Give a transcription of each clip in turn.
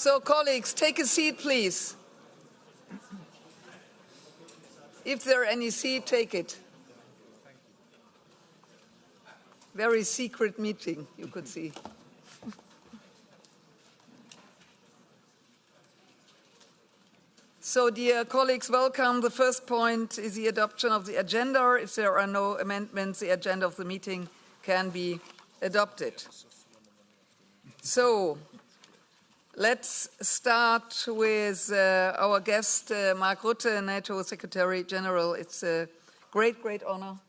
So, colleagues, take a seat, please. If there are any seat, take it. Very secret meeting, you could see. So, dear colleagues, welcome. The first point is the adoption of the agenda. If there are no amendments, the agenda of the meeting can be adopted. So, let's start with our guest, Mark Rutte, NATO Secretary General. It's a great honor.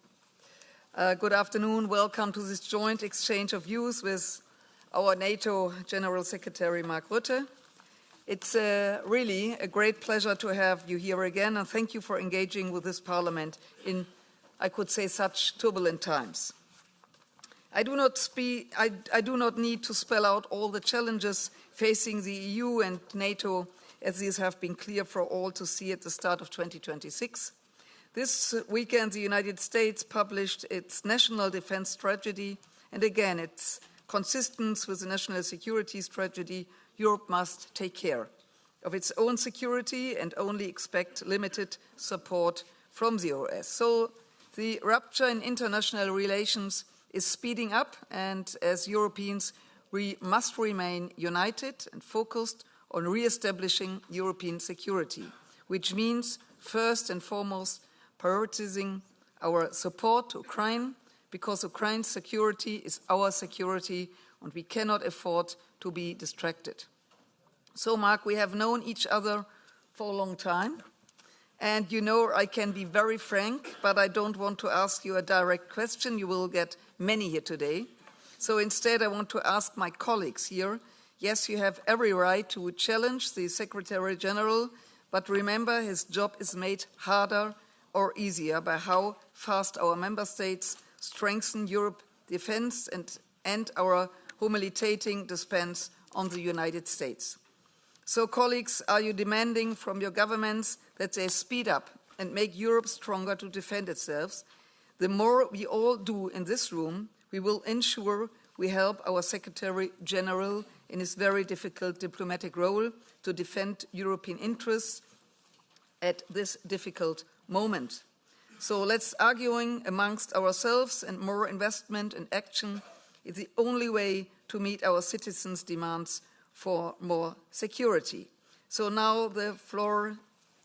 Good afternoon. Welcome to this joint exchange of views with our NATO General Secretary, Mark Rutte. It's really a great pleasure to have you here again, and thank you for engaging with this Parliament in, I could say, such turbulent times. I do not need to spell out all the challenges facing the EU and NATO, as these have been clear for all to see at the start of 2026. This weekend, the United States published its National Defense Strategy, and again, it's consistent with the National Security Strategy. Europe must take care of its own security and only expect limited support from the US. So the rupture in international relations is speeding up, and as Europeans, we must remain united and focused on re-establishing European security, which means first and foremost prioritizing our support to Ukraine, because Ukraine's security is our security and we cannot afford to be distracted. So, Mark, we have known each other for a long time, and you know I can be very frank, but I don't want to ask you a direct question. You will get many here today. So instead, I want to ask my colleagues here, yes, you have every right to challenge the Secretary General, but remember his job is made harder or easier by how fast our member states strengthen Europe's defense and our humiliating dependence on the United States. So, colleagues, are you demanding from your governments that they speed up and make Europe stronger to defend itself? The more we all do in this room, we will ensure we help our Secretary General in his very difficult diplomatic role to defend European interests at this difficult moment. So let's arguing amongst ourselves, and more investment and action is the only way to meet our citizens' demands for more security. So now the floor,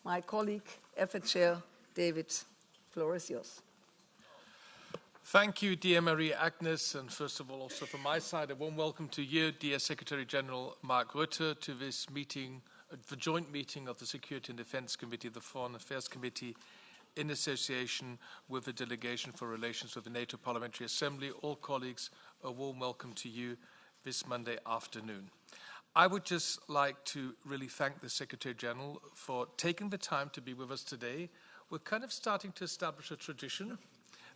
my colleague, EFA Chair David, the floor is yours. Thank you, dear Maria Agnes, and first of all, also from my side, a warm welcome to you, dear Secretary General Mark Rutte, to this meeting, the joint meeting of the Security and Defence Committee, the Foreign Affairs Committee, in association with the Delegation for Relations with the NATO Parliamentary Assembly. All colleagues, a warm welcome to you this Monday afternoon. I would just like to really thank the Secretary General for taking the time to be with us today. We're kind of starting to establish a tradition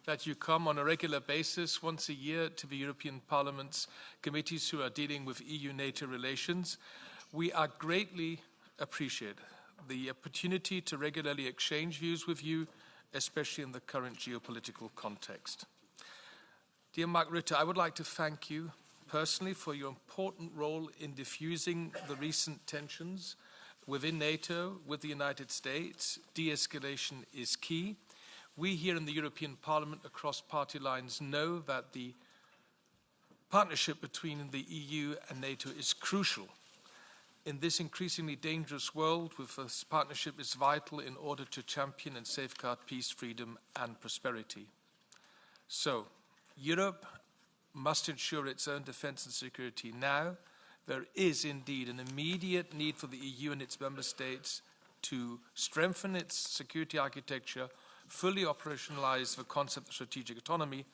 that you come on a regular basis once a year to the European Parliament's committees who are dealing with EU NATO relations. We are greatly appreciate the opportunity to regularly exchange views with you, especially in the current geopolitical context. Dear Mark Rutte, I would like to thank you personally for your important role in diffusing the recent tensions within NATO with the United States. De-escalation is key. We here in the European Parliament across party lines know that the partnership between the EU and NATO is crucial. In this increasingly dangerous world, with this partnership is vital in order to champion and safeguard peace, freedom and prosperity. So, Europe must ensure its own defence and security now. There is indeed an immediate need for the EU and its member states to strengthen its security architecture, fully operationalise the concept of strategic autonomy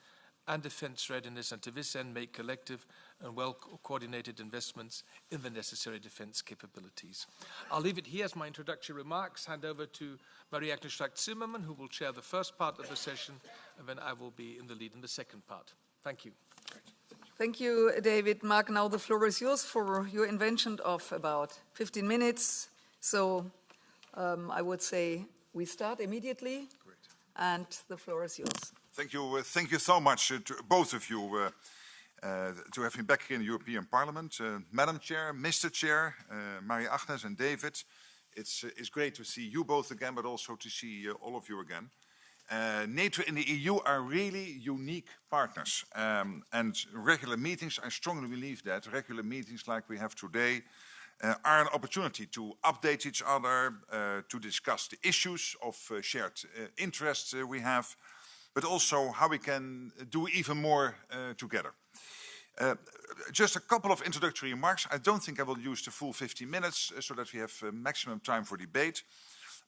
and defence readiness, and to this end make collective and well-coordinated investments in the necessary defence capabilities. I'll leave it here as my introductory remarks, hand over to Maria-Agnes Strack-Zimmermann, who will chair the first part of the session, and then I will be in the lead in the second part. Thank you. Thank you, David. Mark, now the floor is yours for your invention of about 15 minutes. So I would say we start immediately. Great. And the floor is yours. Thank you so much to both of you. to have me back here in the European Parliament. Madam Chair, Mr. Chair, Marie-Agnes and David, it's great to see you both again, but also to see all of you again. NATO and the EU are really unique partners. And regular meetings, I strongly believe that, regular meetings like we have today are an opportunity to update each other, to discuss the issues of shared interests we have, but also how we can do even more together. Just a couple of introductory remarks. I don't think I will use the full 15 minutes so that we have maximum time for debate,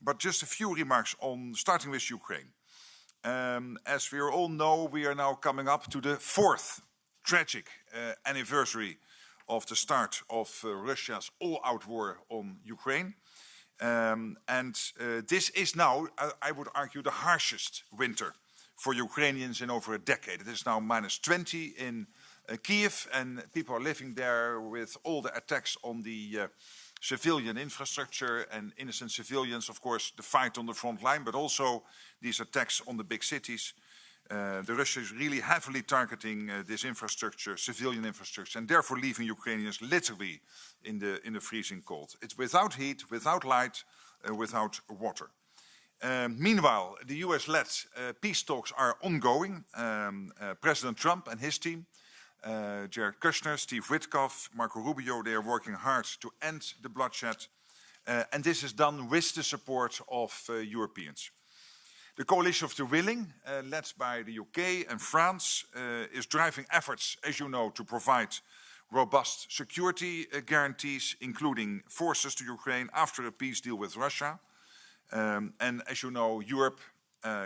but just a few remarks on starting with Ukraine. As we all know, we are now coming up to the 4th tragic anniversary of the start of Russia's all-out war on Ukraine. This is now, I would argue, the harshest winter for Ukrainians in over a decade. It is now -20 in Kiev, and people are living there with all the attacks on the civilian infrastructure and innocent civilians, of course, the fight on the front line, but also these attacks on the big cities. The Russia is really heavily targeting this infrastructure, civilian infrastructure, and therefore leaving Ukrainians literally in the freezing cold. It's without heat, without light, without water. Meanwhile, the US-led peace talks are ongoing. President Trump and his team, Jared Kushner, Steve Witkoff, Marco Rubio, they are working hard to end the bloodshed. And this is done with the support of Europeans. The coalition of the willing, led by the UK and France, is driving efforts, as you know, to provide robust security guarantees, including forces to Ukraine after a peace deal with Russia. And as you know, Europe,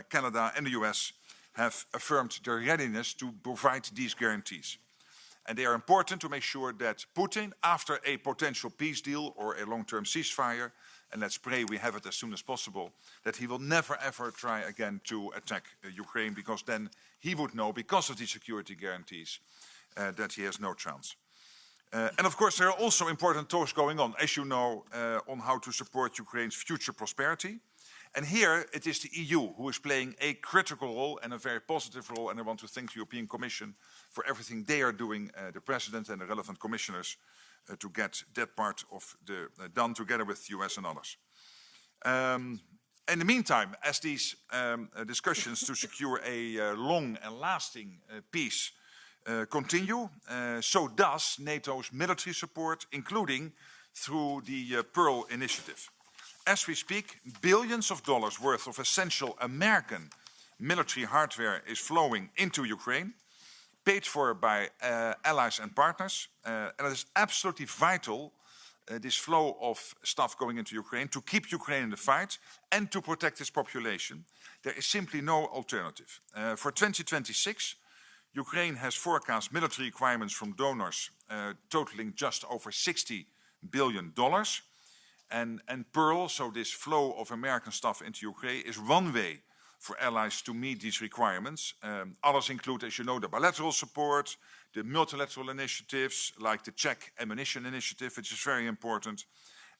Canada and the US have affirmed their readiness to provide these guarantees. And they are important to make sure that Putin, after a potential peace deal or a long-term ceasefire, and let's pray we have it as soon as possible, that he will never ever try again to attack Ukraine, because then he would know, because of these security guarantees, that he has no chance. And of course, there are also important talks going on, as you know, on how to support Ukraine's future prosperity. And here it is the EU who is playing a critical role and a very positive role. And I want to thank the European Commission for everything they are doing, the President and the relevant commissioners, to get that part of the done together with the US and others. In the meantime, as these discussions to secure a long and lasting peace continue, so does NATO's military support, including through the Pearl Initiative. As we speak, billions of dollars worth of essential American military hardware is flowing into Ukraine, paid for by allies and partners. And it is absolutely vital, this flow of stuff going into Ukraine, to keep Ukraine in the fight and to protect its population. There is simply no alternative. For 2026, Ukraine has forecast military requirements from donors totaling just over $60 billion. And Pearl, so this flow of American stuff into Ukraine, is one way for allies to meet these requirements. Others include, as you know, the bilateral support, the multilateral initiatives, like the Czech ammunition initiative, which is very important.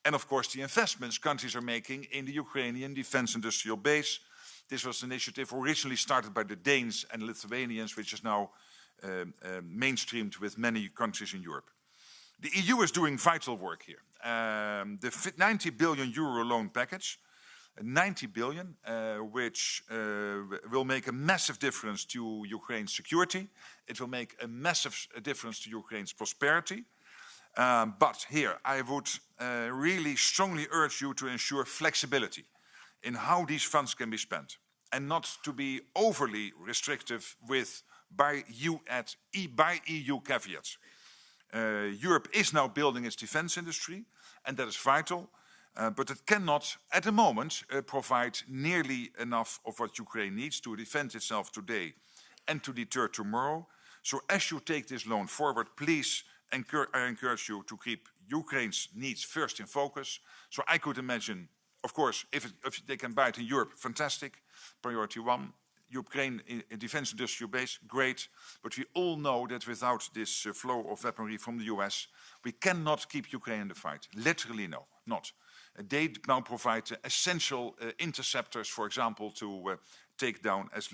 And of course, the investments countries are making in the Ukrainian defense industrial base. This was an initiative originally started by the Danes and Lithuanians, which is now mainstreamed with many countries in Europe. The EU is doing vital work here. The 90 billion euro loan package, 90 billion, which will make a massive difference to Ukraine's security. It will make a massive difference to Ukraine's prosperity. But here, I would really strongly urge you to ensure flexibility in how these funds can be spent, and not to be overly restrictive by EU caveats. Europe is now building its defense industry, and that is vital, but it cannot, at the moment, provide nearly enough of what Ukraine needs to defend itself today and to deter tomorrow. So as you take this loan forward, please, I encourage you to keep Ukraine's needs first in focus. So I could imagine, of course, if they can buy it in Europe, fantastic, priority one. Ukraine defense industrial base, great. But we all know that without this flow of weaponry from the US, we cannot keep Ukraine in the fight. Literally, no, not. They now provide essential interceptors, for example, to take down as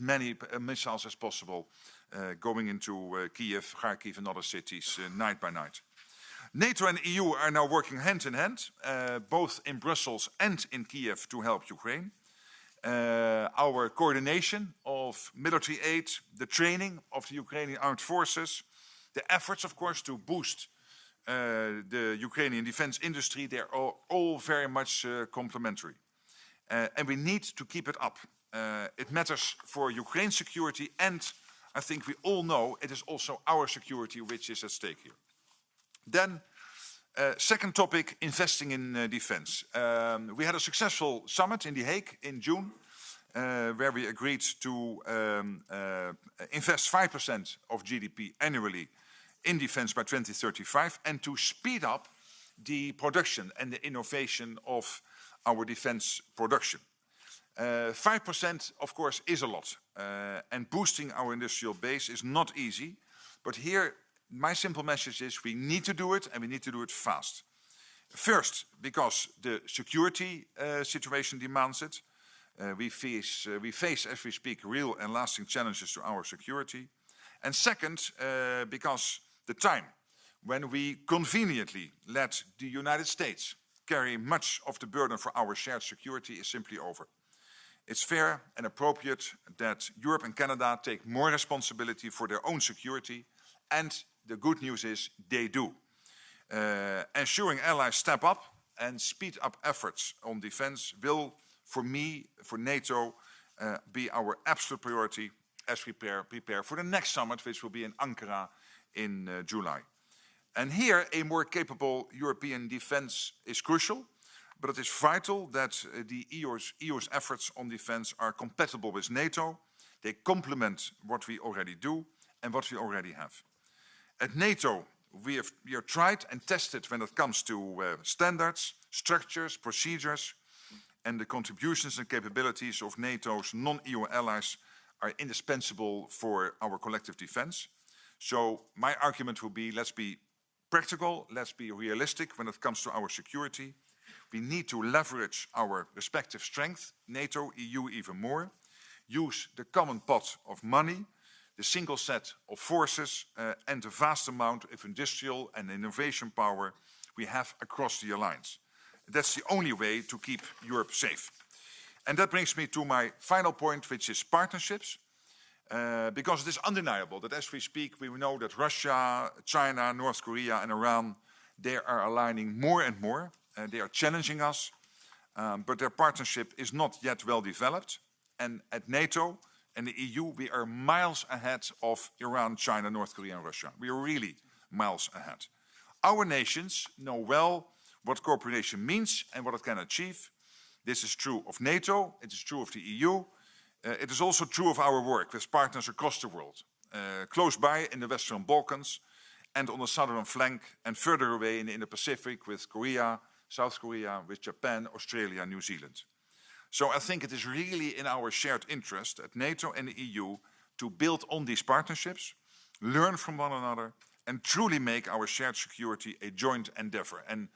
many missiles as possible going into Kiev, Kharkiv and other cities night by night. NATO and EU are now working hand in hand, both in Brussels and in Kiev to help Ukraine. Our coordination of military aid, the training of the Ukrainian armed forces, the efforts, of course, to boost the Ukrainian defense industry, they're all very much complementary. And we need to keep it up. It matters for Ukraine's security, and I think we all know it is also our security which is at stake here. Then, second topic, investing in defense. We had a successful summit in The Hague in June, where we agreed to invest 5% of GDP annually in defense by 2035 and to speed up the production and the innovation of our defense production. 5%, of course, is a lot, and boosting our industrial base is not easy. But here, my simple message is we need to do it, and we need to do it fast. First, because the security situation demands it. We face, as we speak, real and lasting challenges to our security. And second, because the time when we conveniently let the United States carry much of the burden for our shared security is simply over. It's fair and appropriate that Europe and Canada take more responsibility for their own security, and the good news is they do. Ensuring allies step up and speed up efforts on defense will, for me, for NATO, be our absolute priority as we prepare for the next summit, which will be in Ankara in July. And here, a more capable European defense is crucial, but it is vital that the EU's efforts on defense are compatible with NATO. They complement what we already do and what we already have. At NATO, we are tried and tested when it comes to standards, structures, procedures, and the contributions and capabilities of NATO's non-EU allies are indispensable for our collective defense. So my argument will be, let's be practical, let's be realistic when it comes to our security. We need to leverage our respective strength, NATO, EU even more, use the common pot of money, the single set of forces, and the vast amount of industrial and innovation power we have across the alliance. That's the only way to keep Europe safe. And that brings me to my final point, which is partnerships. Because it is undeniable that as we speak, we know that Russia, China, North Korea and Iran, they are aligning more and more. They are challenging us, but their partnership is not yet well developed. And at NATO and the EU, we are miles ahead of Iran, China, North Korea and Russia. We are really miles ahead. Our nations know well what cooperation means and what it can achieve. This is true of NATO, it is true of the EU. It is also true of our work with partners across the world, close by in the Western Balkans and on the southern flank and further away in the Indo-Pacific with Korea, South Korea, with Japan, Australia, New Zealand. So I think it is really in our shared interest at NATO and the EU to build on these partnerships, learn from one another, and truly make our shared security a joint endeavor. And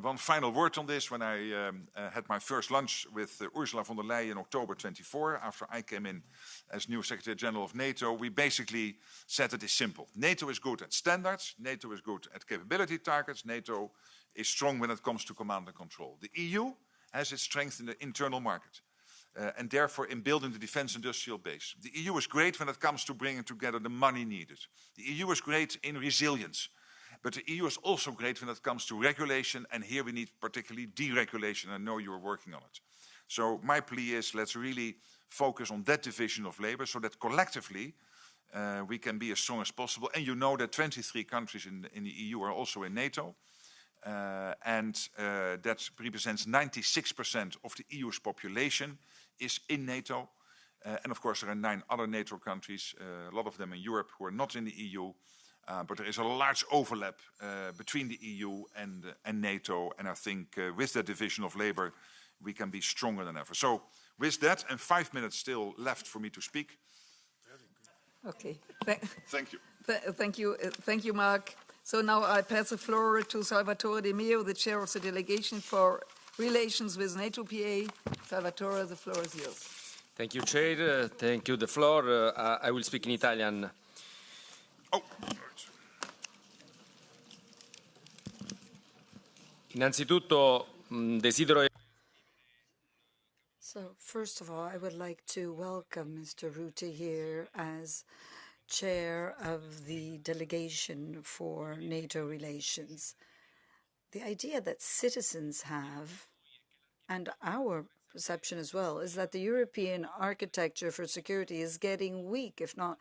one final word on this, when I had my first lunch with Ursula von der Leyen in October 24, after I came in as new Secretary General of NATO, we basically said it is simple. NATO is good at standards, NATO is good at capability targets, NATO is strong when it comes to command and control. The EU has its strength in the internal market, and therefore in building the defense industrial base. The EU is great when it comes to bringing together the money needed. The EU is great in resilience. But the EU is also great when it comes to regulation, and here we need particularly deregulation. I know you are working on it. So my plea is, let's really focus on that division of labor so that collectively we can be as strong as possible. And you know that 23 countries in the EU are also in NATO, and that represents 96% of the EU's population is in NATO. And of course there are 9 other NATO countries, a lot of them in Europe, who are not in the EU. But there is a large overlap between the EU and NATO, and I think with that division of labor, we can be stronger than ever. So with that, and 5 minutes still left for me to speak. Okay. Thank you. Thank you, Mark. So now I pass the floor to Salvatore De Meo, the chair of the delegation for relations with NATO PA. Salvatore, the floor is yours. Thank you, Chair. Thank you, the floor. I will speak in Italian. Oh. Innanzitutto desidero... So, first of all, I would like to welcome Mr. Rutte here as chair of the delegation for NATO relations. The idea that citizens have, and our perception as well, is that the European architecture for security is getting weak, if not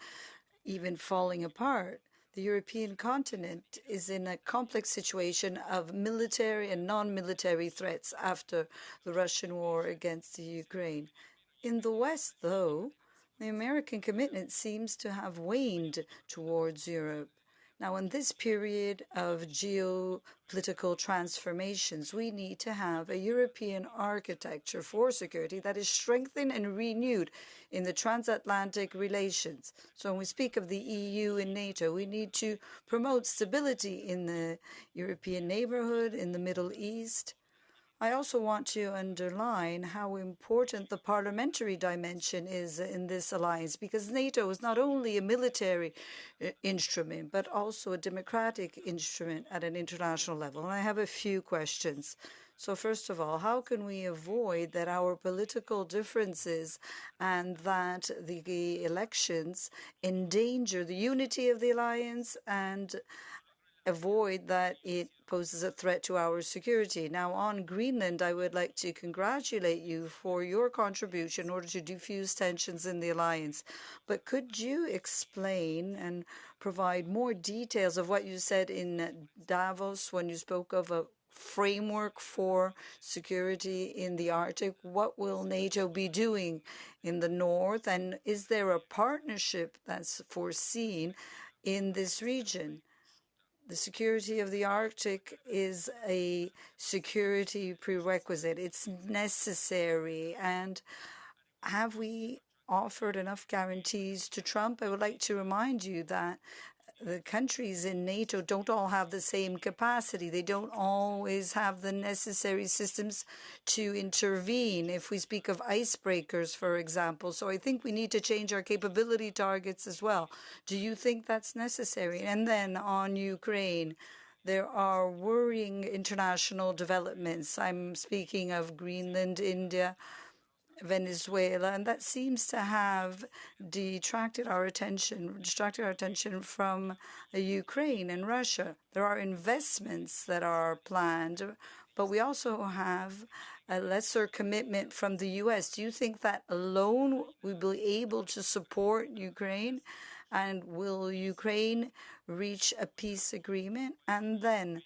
even falling apart. The European continent is in a complex situation of military and non-military threats after the Russian war against the Ukraine. In the West, though, the American commitment seems to have waned towards Europe. Now, in this period of geopolitical transformations, we need to have a European architecture for security that is strengthened and renewed in the transatlantic relations. So when we speak of the EU and NATO, we need to promote stability in the European neighborhood, in the Middle East. I also want to underline how important the parliamentary dimension is in this alliance, because NATO is not only a military instrument, but also a democratic instrument at an international level. And I have a few questions. So first of all, how can we avoid that our political differences and that the elections endanger the unity of the alliance and avoid that it poses a threat to our security? Now, on Greenland, I would like to congratulate you for your contribution in order to diffuse tensions in the alliance. But could you explain and provide more details of what you said in Davos when you spoke of a framework for security in the Arctic? What will NATO be doing in the north? And is there a partnership that's foreseen in this region? The security of the Arctic is a security prerequisite. It's necessary. And have we offered enough guarantees to Trump? I would like to remind you that the countries in NATO don't all have the same capacity. They don't always have the necessary systems to intervene, if we speak of icebreakers, for example. So I think we need to change our capability targets as well. Do you think that's necessary? And then on Ukraine, there are worrying international developments. I'm speaking of Greenland, India, Venezuela, and that seems to have distracted our attention from Ukraine and Russia. There are investments that are planned, but we also have a lesser commitment from the U.S. Do you think that alone we will be able to support Ukraine? And will Ukraine reach a peace agreement? And then,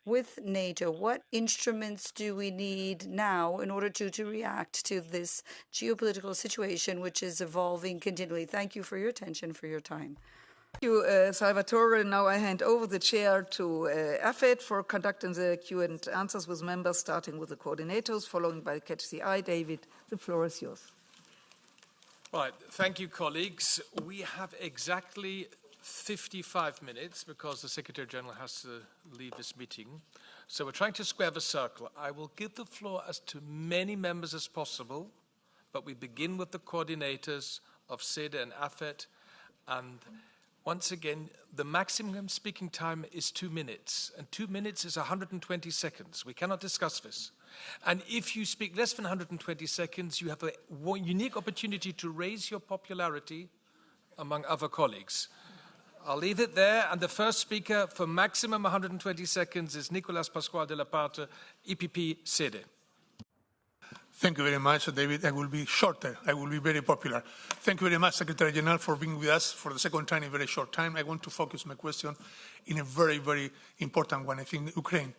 with NATO, what instruments do we need now in order to react to this geopolitical situation, which is evolving continually? Thank you for your attention, for your time. Thank you, Salvatore. Now I hand over the chair to AFET for conducting the Q and answers with members, starting with the coordinators, following by Catch the Eye. David, the floor is yours. Right. Thank you, colleagues. We have exactly 55 minutes because the Secretary General has to leave this meeting. So we're trying to square the circle. I will give the floor as to many members as possible, but we begin with the coordinators of SEDE and AFET. And once again, the maximum speaking time is 2 minutes, and 2 minutes is 120 seconds. We cannot discuss this. And if you speak less than 120 seconds, you have a unique opportunity to raise your popularity among other colleagues. I'll leave it there, and the first speaker for maximum 120 seconds is Nicolas Pasquale de la Parte, EPP SEDE. Thank you very much, David. I will be shorter. I will be very popular. Thank you very much, Secretary General, for being with us for the second time in a very short time. I want to focus my question in a very, very important one. I think Ukraine,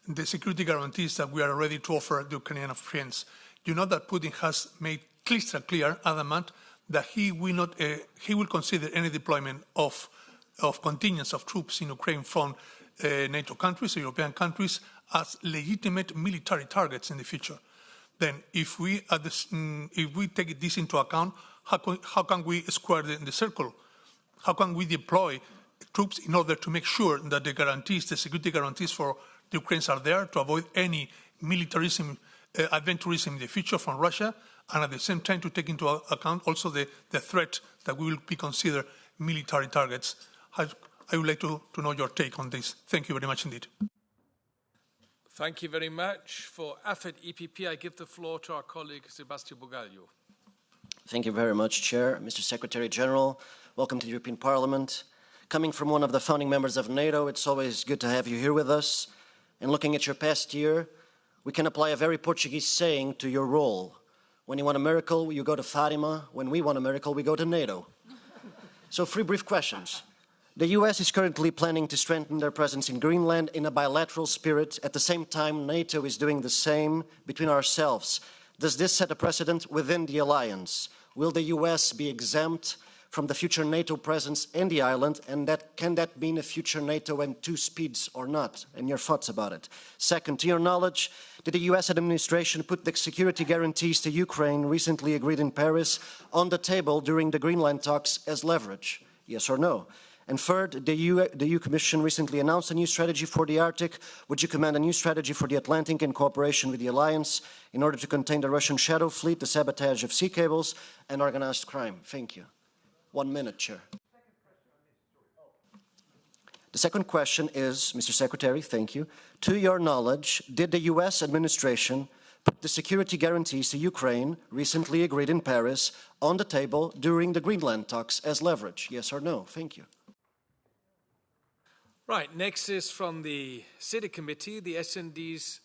the security guarantees that we are ready to offer the Ukrainian friends. You know that Putin has made crystal clear, adamant, that he will consider any deployment of contingents of troops in Ukraine from NATO countries, European countries, as legitimate military targets in the future. Then, if we take this into account, how can we square the circle? How can we deploy troops in order to make sure that the security guarantees for the Ukrainians are there to avoid any militarism adventurism in the future from Russia, and at the same time to take into account also the threat that we will be considered military targets. I would like to know your take on this. Thank you very much indeed. Thank you very much. For AFET EPP, I give the floor to our colleague Sebastián Bugallo. Thank you very much, Chair. Mr. Secretary General, welcome to the European Parliament. Coming from one of the founding members of NATO, it's always good to have you here with us. And looking at your past year, we can apply a very Portuguese saying to your role. When you want a miracle, you go to Fatima. When we want a miracle, we go to NATO. So 3 brief questions. The US is currently planning to strengthen their presence in Greenland in a bilateral spirit. At the same time, NATO is doing the same between ourselves. Does this set a precedent within the alliance? Will the US be exempt from the future NATO presence in the island, and can that mean a future NATO and 2 speeds or not? And your thoughts about it. Second, to your knowledge, did the US administration put the security guarantees to Ukraine recently agreed in Paris on the table during the Greenland talks as leverage? Yes or no? And third, the EU Commission recently announced a new strategy for the Arctic. Would you command a new strategy for the Atlantic in cooperation with the alliance in order to contain the Russian shadow fleet, the sabotage of sea cables, and organized crime? Thank you. 1 minute, Chair. The second question is, Mr. Secretary, thank you. To your knowledge, did the US administration put the security guarantees to Ukraine, recently agreed in Paris, on the table during the Greenland talks as leverage? Yes or no? Thank you. Right, next is from the City Committee, the SND's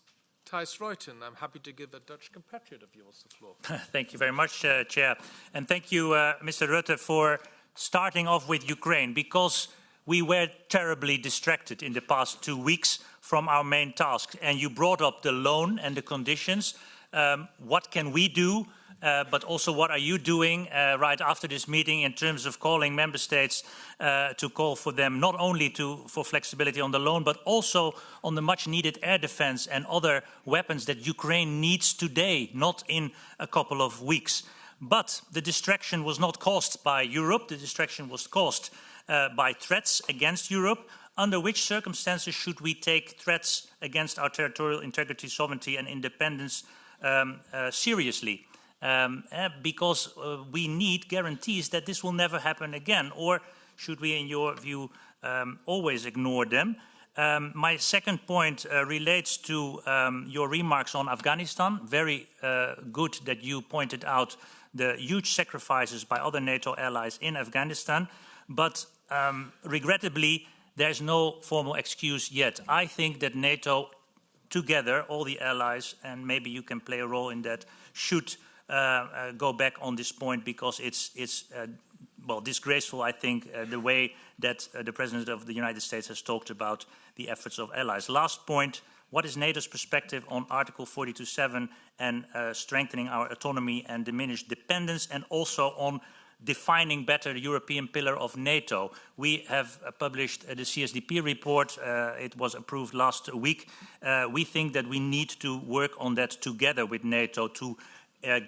Thijs Ruiten. I'm happy to give a Dutch compatriot of yours the floor. Thank you very much, Chair. And thank you, Mr. Rutte, for starting off with Ukraine, because we were terribly distracted in the past 2 weeks from our main task. And you brought up the loan and the conditions. What can we do? But also what are you doing right after this meeting in terms of calling member states to call for them not only for flexibility on the loan, but also on the much needed air defense and other weapons that Ukraine needs today, not in a couple of weeks. But the distraction was not caused by Europe. The distraction was caused by threats against Europe. Under which circumstances should we take threats against our territorial integrity, sovereignty and independence seriously? Because we need guarantees that this will never happen again, or should we, in your view, always ignore them? My second point relates to your remarks on Afghanistan. Very good that you pointed out the huge sacrifices by other NATO allies in Afghanistan, but regrettably, there's no formal excuse yet. I think that NATO, together, all the allies, and maybe you can play a role in that, should go back on this point, because it's well, disgraceful, I think, the way that the President of the United States has talked about the efforts of allies. Last point, what is NATO's perspective on Article 42.7 and strengthening our autonomy and diminished dependence, and also on defining better the European pillar of NATO? We have published the CSDP report. It was approved last week. We think that we need to work on that together with NATO to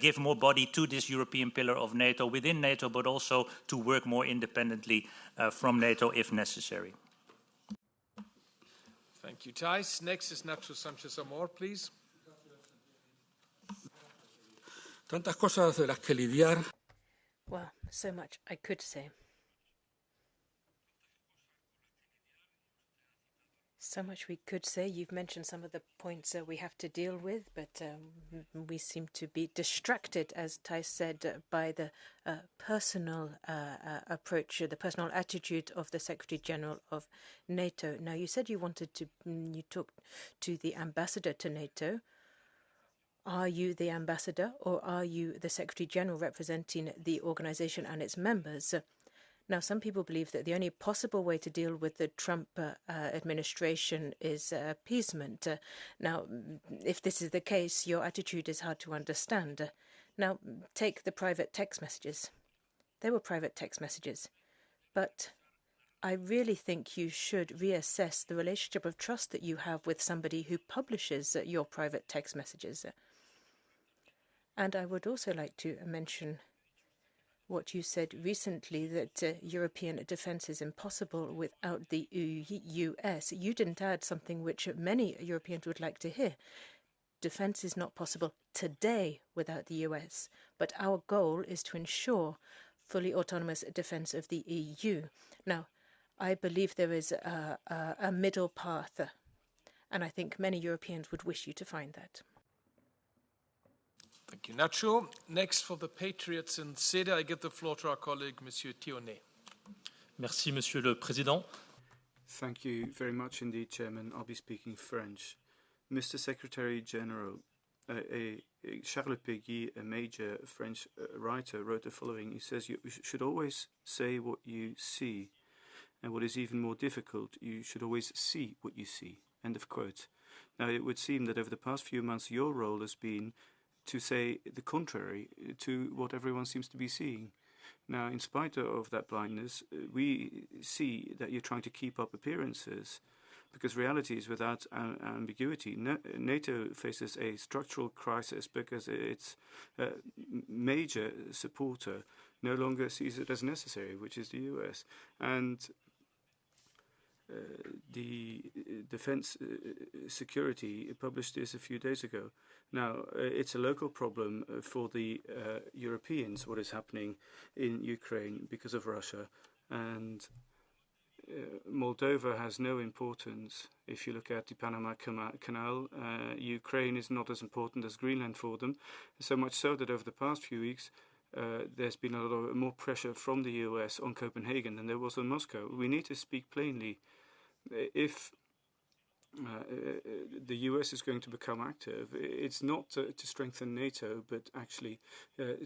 give more body to this European pillar of NATO within NATO, but also to work more independently from NATO if necessary. Thank you, Thijs. Next is Nacho Sánchez-Amor, please. Tantas cosas de las que lidiar. Well, so much I could say. So much we could say. You've mentioned some of the points that we have to deal with, but we seem to be distracted, as Thijs said, by the personal approach, the personal attitude of the Secretary General of NATO. Now, you said you talked to the ambassador to NATO. Are you the ambassador, or are you the Secretary General representing the organization and its members? Now, some people believe that the only possible way to deal with the Trump administration is appeasement. Now, if this is the case, your attitude is hard to understand. Now, take the private text messages. They were private text messages. But I really think you should reassess the relationship of trust that you have with somebody who publishes your private text messages. And I would also like to mention what you said recently, that European defence is impossible without the US. You didn't add something which many Europeans would like to hear. defense is not possible today without the US, but our goal is to ensure fully autonomous defense of the EU. Now, I believe there is a middle path, and I think many Europeans would wish you to find that. Thank you, Nacho. Next, for the Patriots in SEDA, I give the floor to our colleague, Monsieur Thionnet. Merci, Monsieur le Président. Thank you very much indeed, Chairman. I'll be speaking French. Mr. Secretary General, Charles Péguy, a major French writer, wrote the following. He says, you should always say what you see. And what is even more difficult, you should always see what you see. End of quote. Now, it would seem that over the past few months, your role has been to say the contrary to what everyone seems to be seeing. Now, in spite of that blindness, we see that you're trying to keep up appearances, because reality is without ambiguity. NATO faces a structural crisis because its major supporter no longer sees it as necessary, which is the US. And the Defense Security published this a few days ago. Now, it's a local problem for the Europeans, what is happening in Ukraine because of Russia. And Moldova has no importance. If you look at the Panama Canal, Ukraine is not as important as Greenland for them. So much so that over the past few weeks, there's been a lot more pressure from the US on Copenhagen than there was on Moscow. We need to speak plainly. If the US is going to become active, it's not to strengthen NATO, but actually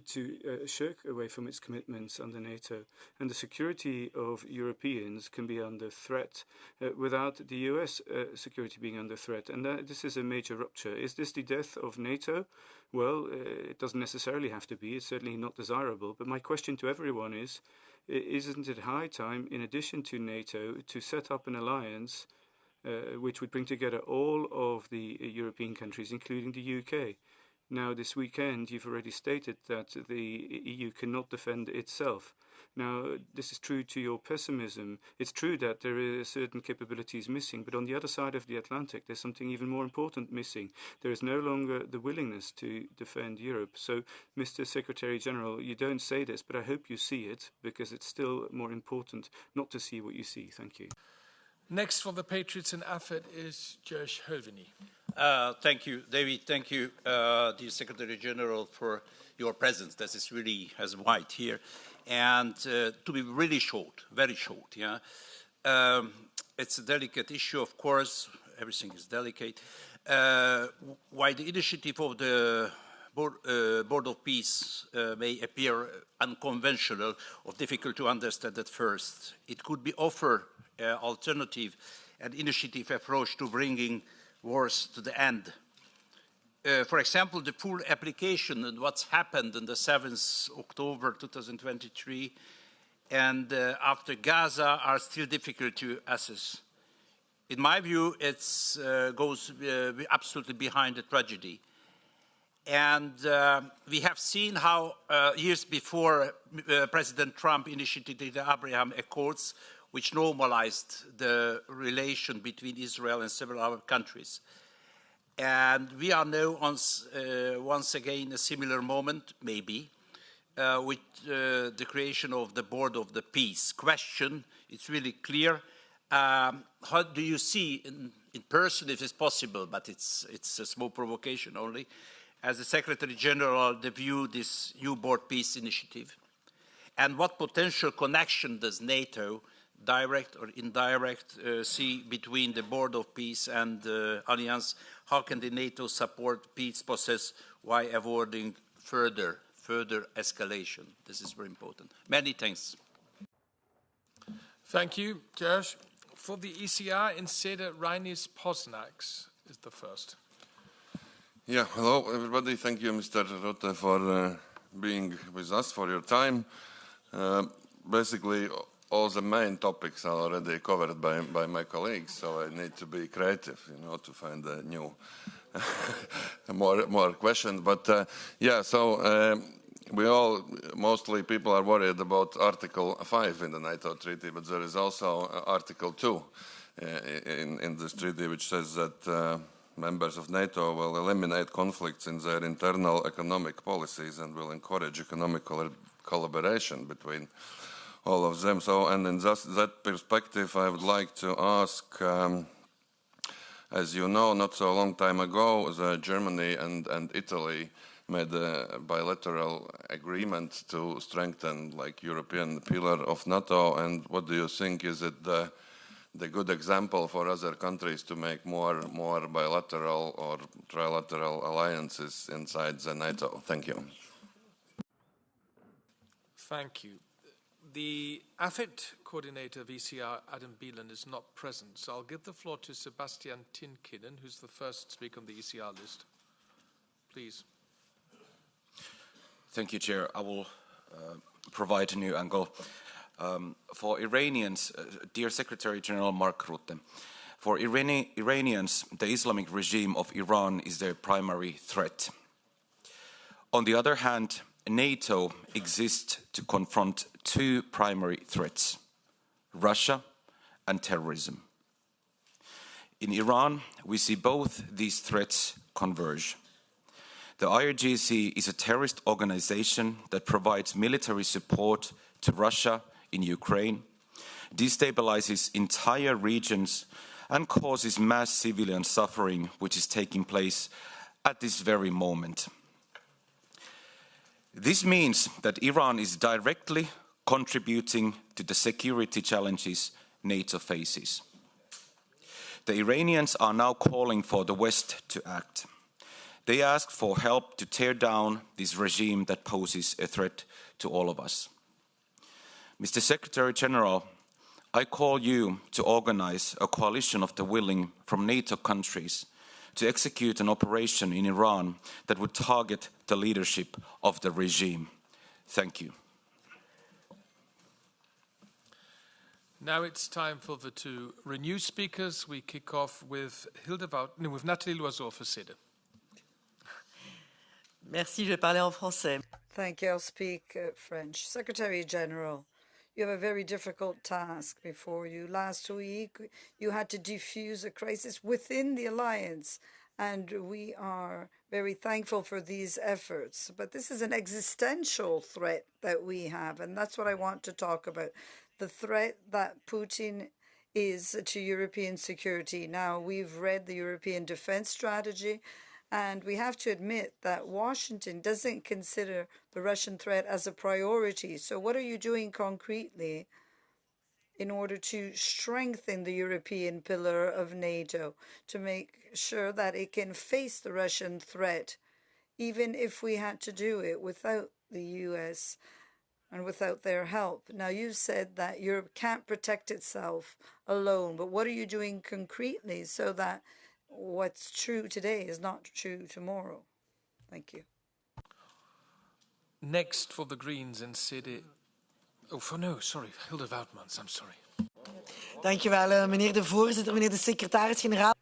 to shirk away from its commitments under NATO. And the security of Europeans can be under threat without the US security being under threat. And this is a major rupture. Is this the death of NATO? Well, it doesn't necessarily have to be. It's certainly not desirable. But my question to everyone is, isn't it high time, in addition to NATO, to set up an alliance which would bring together all of the European countries, including the UK? Now, this weekend, you've already stated that the EU cannot defend itself. Now, this is true to your pessimism. It's true that there are certain capabilities missing, but on the other side of the Atlantic, there's something even more important missing. There is no longer the willingness to defend Europe. So, Mr. Secretary General, you don't say this, but I hope you see it, because it's still more important not to see what you see. Thank you. Next for the Patriots in AFET is Josh Hoveni. Thank you, David. Thank you, dear Secretary General, for your presence. This is really as white here. And to be really short, very short, yeah. It's a delicate issue, of course. Everything is delicate. Why the initiative of the Board of Peace may appear unconventional or difficult to understand at first, it could be offered alternative and initiative approach to bringing wars to the end. For example, the full application and what's happened on the 7th October 2023 and after Gaza are still difficult to assess. In my view, it goes absolutely behind the tragedy. And we have seen how years before President Trump initiated the Abraham Accords, which normalized the relation between Israel and several other countries. And we are now once again a similar moment, maybe, with the creation of the Board of the Peace. Question, it's really clear. How do you see, in person if it's possible, but it's a small provocation only, as the Secretary General, the view this new Board Peace initiative? And what potential connection does NATO, direct or indirect, see between the Board of Peace and the Alliance? How can the NATO support peace process while avoiding further escalation? This is very important. Many thanks. Thank you, Josh. For the ECR in SEDA, Reinis Posnax is the first. Yeah, hello everybody. Thank you, Mr. Rutte, for being with us, for your time. Basically, all the main topics are already covered by my colleagues, so I need to be creative, to find a new, more questions. But yeah, so mostly people are worried about Article 5 in the NATO treaty, but there is also Article 2 in this treaty, which says that members of NATO will eliminate conflicts in their internal economic policies and will encourage economic collaboration between all of them. So, and in that perspective, I would like to ask, as you know, not so long time ago, Germany and Italy made a bilateral agreement to strengthen like European pillar of NATO. And what do you think? Is it the good example for other countries to make more bilateral or trilateral alliances inside the NATO? Thank you. Thank you. The AFET coordinator of ECR, Adam Bielan, is not present, so I'll give the floor to Sebastian Tinkinen, who's the first speaker on the ECR list. Please. Thank you, Chair. I will provide a new angle. For Iranians, dear Secretary General Mark Rutte, for Iranians, the Islamic regime of Iran is their primary threat. On the other hand, NATO exists to confront two primary threats, Russia and terrorism. In Iran, we see both these threats converge. The IRGC is a terrorist organization that provides military support to Russia in Ukraine, destabilizes entire regions, and causes mass civilian suffering, which is taking place at this very moment. This means that Iran is directly contributing to the security challenges NATO faces. The Iranians are now calling for the West to act. They ask for help to tear down this regime that poses a threat to all of us. Mr. Secretary General, I call you to organize a coalition of the willing from NATO countries to execute an operation in Iran that would target the leadership of the regime. Thank you. Now it's time for the two Renew speakers. We kick off with Nathalie Loiseau for CEDE. Merci, je vais parler en français. Thank you. I'll speak French. Secretary General, you have a very difficult task before you. Last week, you had to defuse a crisis within the alliance, and we are very thankful for these efforts. But this is an existential threat that we have, and that's what I want to talk about. The threat that Putin is to European security. Now, we've read the European defense strategy, and we have to admit that Washington doesn't consider the Russian threat as a priority. So what are you doing concretely in order to strengthen the European pillar of NATO, to make sure that it can face the Russian threat, even if we had to do it without the US and without their help? Now, you said that Europe can't protect itself alone, but what are you doing concretely so that what's true today is not true tomorrow? Thank you. Next for the Greens in CEDE. Hilde Woutmans, I'm sorry. Dank je wel, meneer de voorzitter, meneer de secretaris-generaal.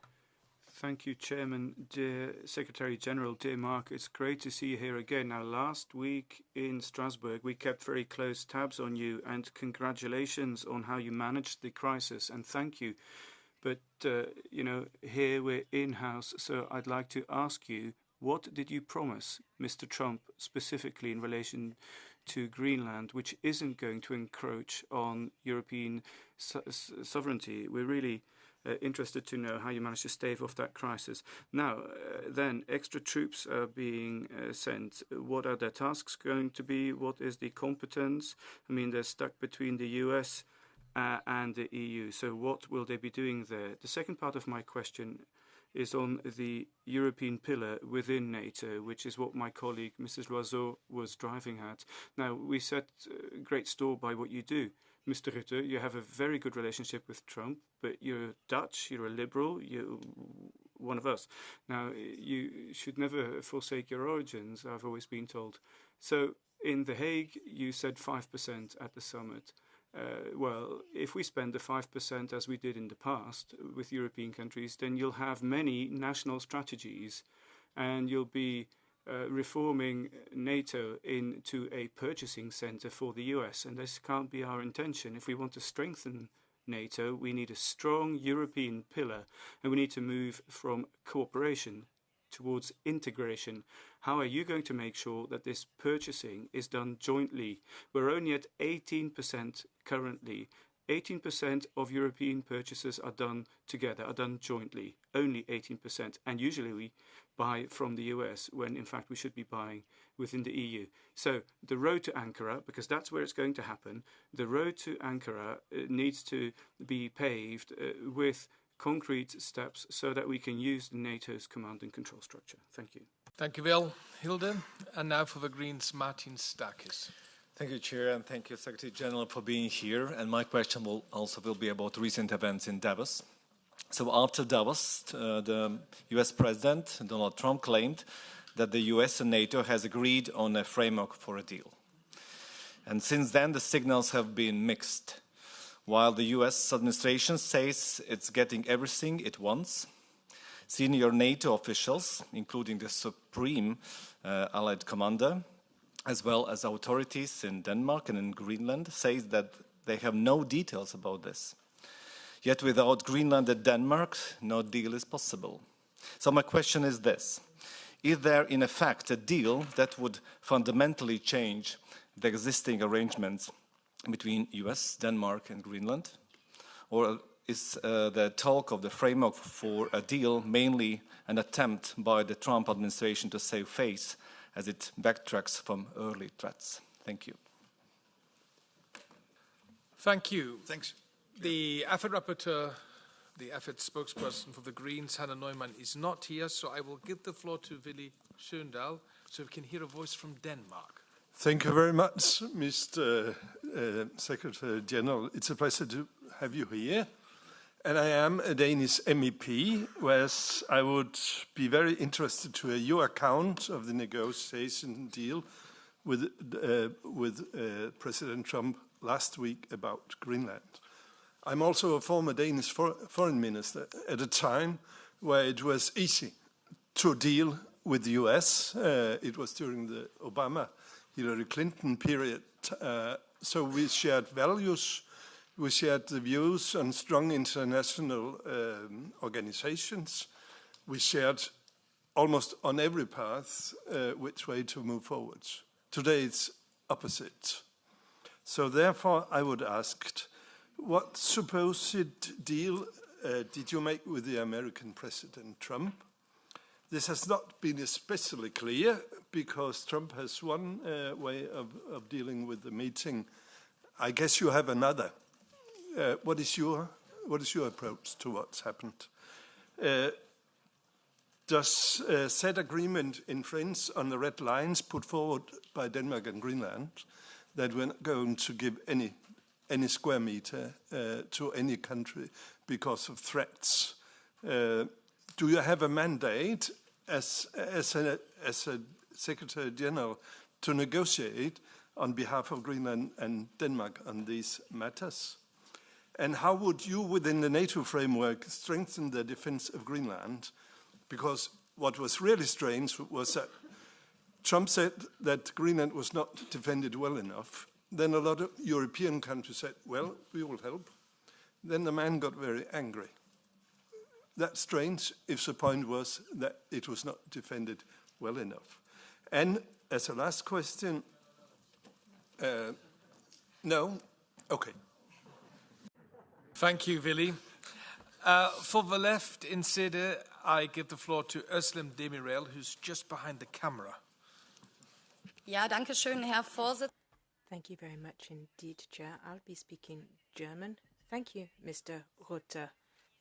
Thank you, Chairman. Dear Secretary General, dear Mark, it's great to see you here again. Now, last week in Strasbourg, we kept very close tabs on you, and congratulations on how you managed the crisis, and thank you. But, here we're in-house, so I'd like to ask you, what did you promise Mr. Trump specifically in relation to Greenland, which isn't going to encroach on European sovereignty? We're really interested to know how you managed to stave off that crisis. Now, then, extra troops are being sent. What are their tasks going to be? What is the competence? I mean, they're stuck between the US and the EU. So what will they be doing there? The second part of my question is on the European pillar within NATO, which is what my colleague Mrs. Loiseau was driving at. Now, we set great store by what you do. Mr. Rutte, you have a very good relationship with Trump, but you're Dutch, you're a liberal, you're one of us. Now, you should never forsake your origins, I've always been told. So, in The Hague, you said 5% at the summit. Well, if we spend the 5% as we did in the past with European countries, then you'll have many national strategies and you'll be reforming NATO into a purchasing center for the US. And this can't be our intention. If we want to strengthen NATO. We need a strong European pillar, and we need to move from cooperation towards integration. How are you going to make sure that this purchasing is done jointly? We're only at 18% currently. 18% of European purchases are done together, are done jointly, only 18%. And usually we buy from the US when in fact we should be buying within the EU. So the road to Ankara, because that's where it's going to happen, the road to Ankara needs to be paved with concrete steps so that we can use NATO's command and control structure. Thank you. Thank you, Will. Hilde. And now for the Greens, Martin Stakis. Thank you, Chair, and thank you, Secretary General, for being here. And my question will be about recent events in Davos. So after Davos, the US President, Donald Trump, claimed that the US and NATO has agreed on a framework for a deal. And since then, the signals have been mixed. While the US administration says it's getting everything it wants, senior NATO officials, including the Supreme Allied Commander, as well as authorities in Denmark and in Greenland, say that they have no details about this. Yet without Greenland and Denmark, no deal is possible. So my question is this. Is there in effect a deal that would fundamentally change the existing arrangements between US, Denmark and Greenland? Or is the talk of the framework for a deal mainly an attempt by the Trump administration to save face as it backtracks from early threats? Thank you. Thank you. Thanks. The AFET rapporteur, the AFET spokesperson for the Greens, Hannah Neumann, is not here, so I will give the floor to Willy Schöndal so we can hear a voice from Denmark. Thank you very much, Mr. Secretary General. It's a pleasure to have you here. And I am a Danish MEP, whereas I would be very interested to hear your account of the negotiation deal with President Trump last week about Greenland. I'm also a former Danish foreign minister at a time where it was easy to deal with the US. It was during the Obama-Hillary Clinton period. So we shared values. We shared the views on strong international organizations. We shared almost on every path which way to move forward. Today it's opposite. So therefore I would ask, what supposed deal did you make with the American President Trump? This has not been especially clear because Trump has one way of dealing with the meeting. I guess you have another. What is your approach to what's happened? Does said agreement infringe on the red lines put forward by Denmark and Greenland that we're not going to give any square meter to any country because of threats? Do you have a mandate as a Secretary General to negotiate on behalf of Greenland and Denmark on these matters? And how would you, within the NATO framework, strengthen the defense of Greenland? Because what was really strange was that Trump said that Greenland was not defended well enough. Then a lot of European countries said, well, we will help. Then the man got very angry. That's strange if the point was that it was not defended well enough. And as a last question, no? Okay. Thank you, Willy. For the left in Sede, I give the floor to Özlem Demirel, who's just behind the camera. Ja, danke schön, Herr Vorsitz. Thank you very much indeed, Chair. I'll be speaking German. Thank you, Mr. Rutte.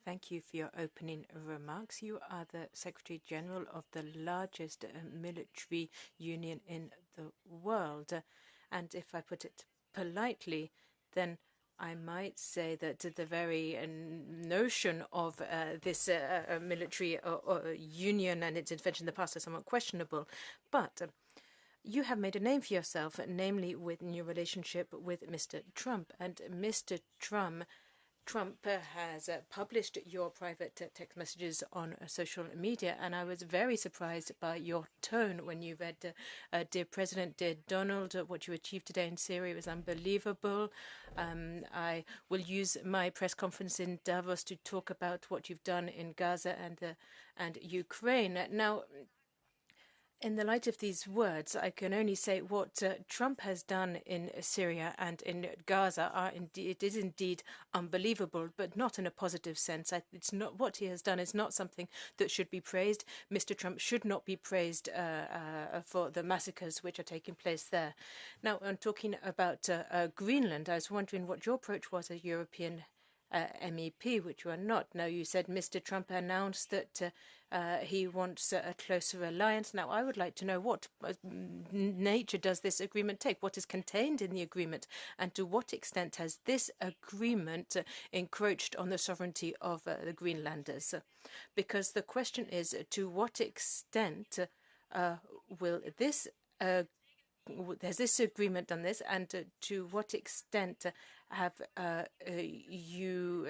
Thank you for your opening remarks. You are the Secretary General of the largest military union in the world. And if I put it politely, then I might say that the very notion of this military union and its intervention in the past is somewhat questionable. But you have made a name for yourself, namely with your relationship with Mr. Trump. And Mr. Trump Trump has published your private text messages on social media, and I was very surprised by your tone when you read, Dear President, dear Donald, what you achieved today in Syria was unbelievable. I will use my press conference in Davos to talk about what you've done in Gaza and Ukraine. Now, in the light of these words, I can only say what Trump has done in Syria and in Gaza is indeed unbelievable, but not in a positive sense. It's not what he has done is not something that should be praised. Mr. Trump should not be praised for the massacres which are taking place there. Now, I'm talking about Greenland. I was wondering what your approach was as European MEP, which you are not. Now, you said Mr. Trump announced that he wants a closer alliance. Now, I would like to know what nature does this agreement take? What is contained in the agreement? And to what extent has this agreement encroached on the sovereignty of the Greenlanders? Because the question is, to what extent will this has this agreement done this, and to what extent have you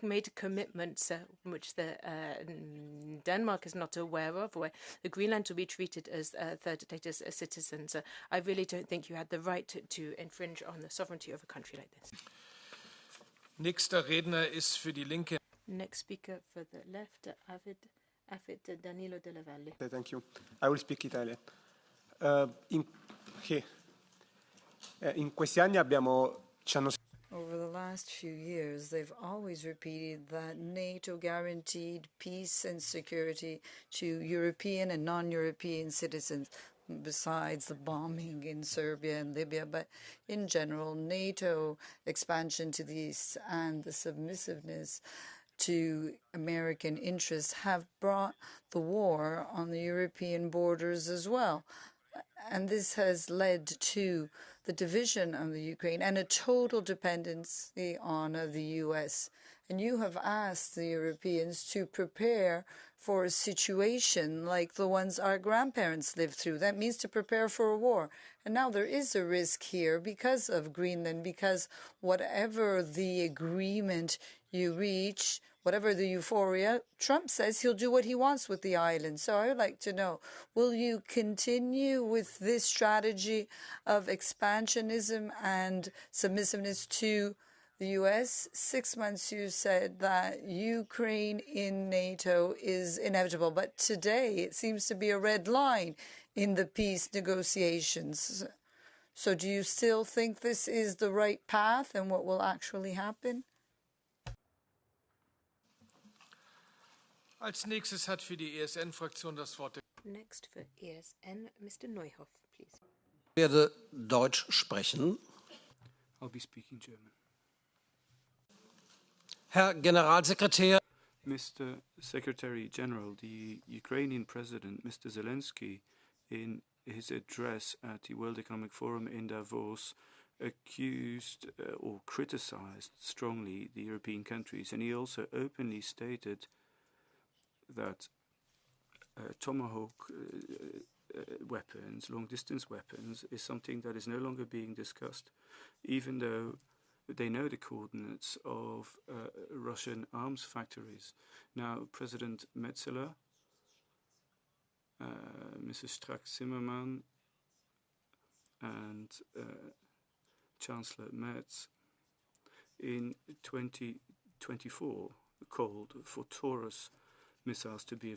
made commitments which Denmark is not aware of, where the Greenland will be treated as third-status citizens? I really don't think you had the right to infringe on the sovereignty of a country like this. Nächster Redner ist für die Linke. Next speaker for the left, Afid Danilo Della Valle. Thank you. I will speak Italian. In questi anni over the last few years, they've always repeated that NATO guaranteed peace and security to European and non-European citizens, besides the bombing in Serbia and Libya. But in general, NATO expansion to the east and the submissiveness to American interests have brought the war on the European borders as well. And this has led to the division of the Ukraine and a total dependency on the U.S. And you have asked the Europeans to prepare for a situation like the ones our grandparents lived through. That means to prepare for a war. And now there is a risk here because of Greenland, because whatever the agreement you reach, whatever the euphoria, Trump says he'll do what he wants with the island. So I would like to know, will you continue with this strategy of expansionism and submissiveness to the U.S.? 6 months you said that Ukraine in NATO is inevitable, but today it seems to be a red line in the peace negotiations. So do you still think this is the right path and what will actually happen? Als nächstes hat für die ESN-Fraktion das Wort. Next for ESN, Mr. Neuhoff, please. Ich werde Deutsch sprechen. I'll be speaking German. Herr Generalsekretär, Mr. Secretary General, the Ukrainian President, Mr. Zelensky, in his address at the World Economic Forum in Davos, accused or criticized strongly the European countries, and he also openly stated that Tomahawk weapons, long-distance weapons, is something that is no longer being discussed, even though they know the coordinates of Russian arms factories. Now, President Metzeler, Mrs. Strack-Zimmermann, and Chancellor Merz in 2024 called for Taurus missiles to be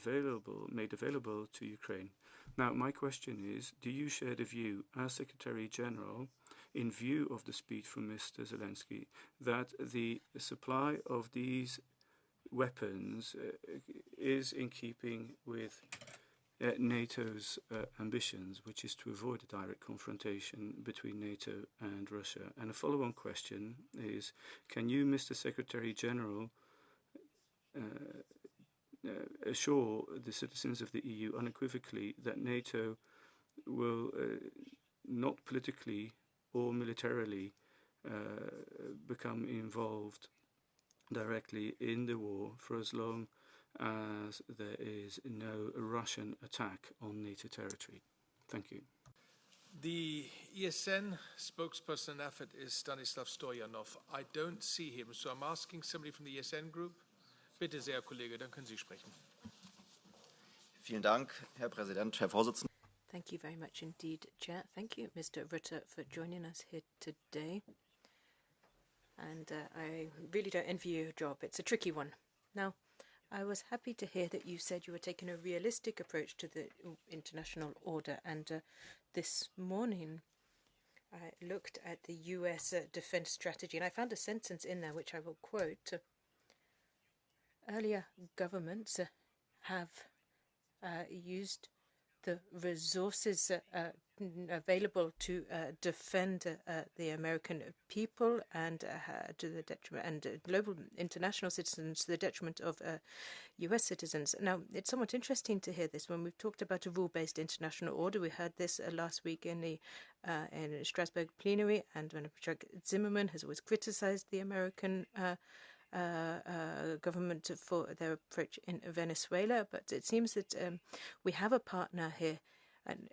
made available to Ukraine. Now, my question is, do you share the view, as Secretary General, in view of the speech from Mr. Zelensky, that the supply of these weapons is in keeping with NATO's ambitions, which is to avoid a direct confrontation between NATO and Russia? And a follow-on question is, can you, Mr. Secretary General, assure the citizens of the EU unequivocally that NATO will not politically or militarily become involved directly in the war for as long as there is no Russian attack on NATO territory? Thank you. The ESN spokesperson in AFET is Stanislav Stoyanov. I don't see him, so I'm asking somebody from the ESN group. Bitte sehr, Kollege, dann können Sie sprechen. Vielen Dank, Herr Präsident, Herr Vorsitzender. Thank you very much indeed, Chair. Thank you, Mr. Rutte, for joining us here today. And I really don't envy your job. It's a tricky one. Now, I was happy to hear that you said you were taking a realistic approach to the international order. And this morning, I looked at the US defense strategy, and I found a sentence in there which I will quote. Earlier governments have used the resources available to defend the American people and to the detriment and global international citizens to the detriment of US citizens. Now, it's somewhat interesting to hear this when we've talked about a rule-based international order. We heard this last week in the in Strasbourg plenary, and when Zimmerman has always criticized the American government for their approach in Venezuela, but it seems that we have a partner here and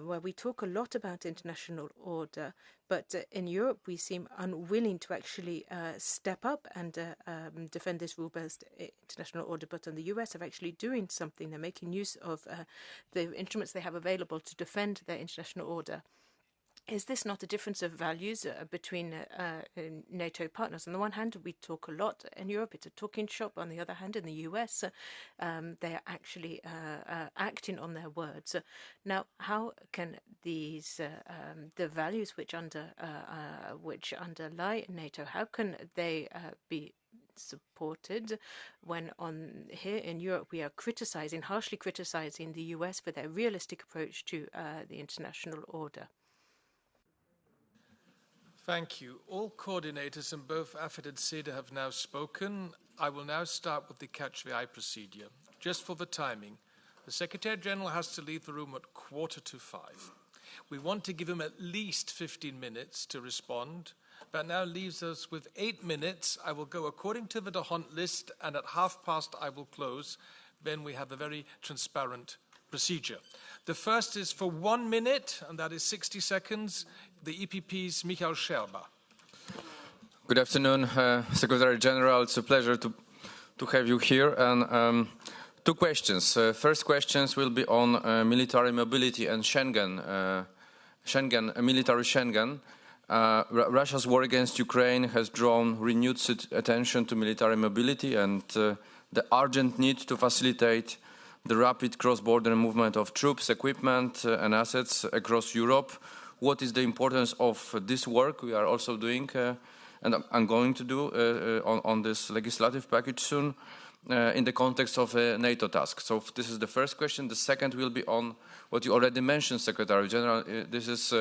where we talk a lot about international order, but in Europe we seem unwilling to actually step up and defend this rule-based international order. But in the US are actually doing something. They're making use of the instruments they have available to defend their international order. Is this not a difference of values between NATO partners? On the one hand, we talk a lot in Europe, it's a talking shop. On the other hand, in the US, they are actually acting on their words. Now, how can these, the values which underlie NATO, how can they be supported when here in Europe we are harshly criticizing the US for their realistic approach to the international order? Thank you. All coordinators in both AFET and SEDA have now spoken. I will now start with the catch the eye procedure. Just for the timing, the Secretary General has to leave the room at 4:45. We want to give him at least 15 minutes to respond. That now leaves us with 8 minutes. I will go according to the D'Hondt list, and at 5:30 I will close. Then we have a very transparent procedure. The first is for 1 minute, and that is 60 seconds. The EPP's Michael Scherber. Good afternoon, Secretary General. It's a pleasure to have you here. And two questions. First questions will be on military mobility and Schengen. Military Schengen. Russia's war against Ukraine has drawn renewed attention to military mobility and the urgent need to facilitate the rapid cross-border movement of troops, equipment, and assets across Europe. What is the importance of this work we are also doing and I'm going to do on this legislative package soon in the context of a NATO task? So this is the first question. The second will be on what you already mentioned, Secretary General. This is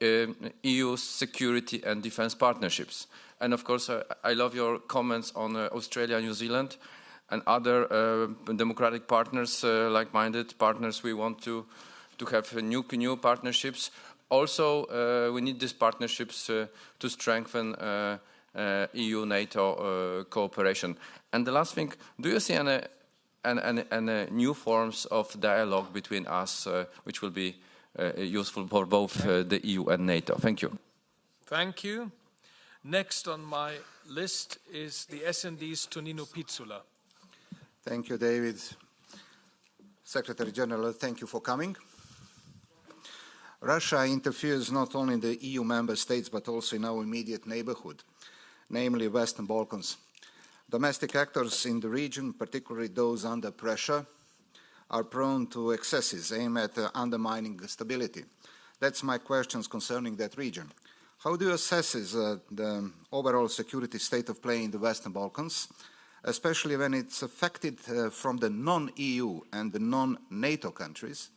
EU security and defense partnerships. And of course, I love your comments on Australia, New Zealand, and other democratic partners, like-minded partners. We want to have new partnerships. Also, we need these partnerships to strengthen EU NATO cooperation. And the last thing, do you see any new forms of dialogue between us, which will be useful for both the EU and NATO? Thank you. Thank you. Next on my list is the SND's Tonino Pizzula. Thank you, David. Secretary General, thank you for coming. Russia interferes not only in the EU member states, but also in our immediate neighborhood, namely Western Balkans. Domestic actors in the region, particularly those under pressure, are prone to excesses aimed at undermining stability. That's my questions concerning that region. How do you assess the overall security state of play in the Western Balkans, especially when it's affected from the non-EU and the non-NATO countries?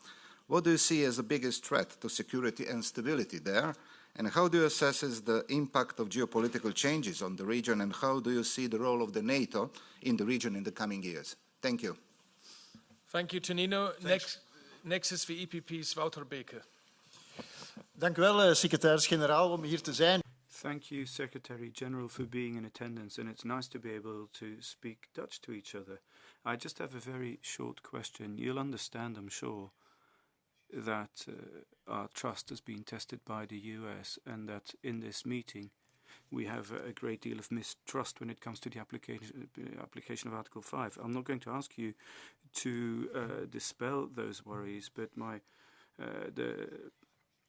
What do you see as the biggest threat to security and stability there? And how do you assess the impact of geopolitical changes on the region? And how do you see the role of the NATO in the region in the coming years? Thank you. Thank you, Tonino. Next is the EPP's Wouter Beke. Dank u wel, secretaris-generaal, om hier te zijn. Thank you, Secretary General, for being in attendance, and it's nice to be able to speak Dutch to each other. I just have a very short question. You'll understand, I'm sure. that our trust has been tested by the US, and that in this meeting we have a great deal of mistrust when it comes to the application of Article 5. I'm not going to ask you to dispel those worries, but the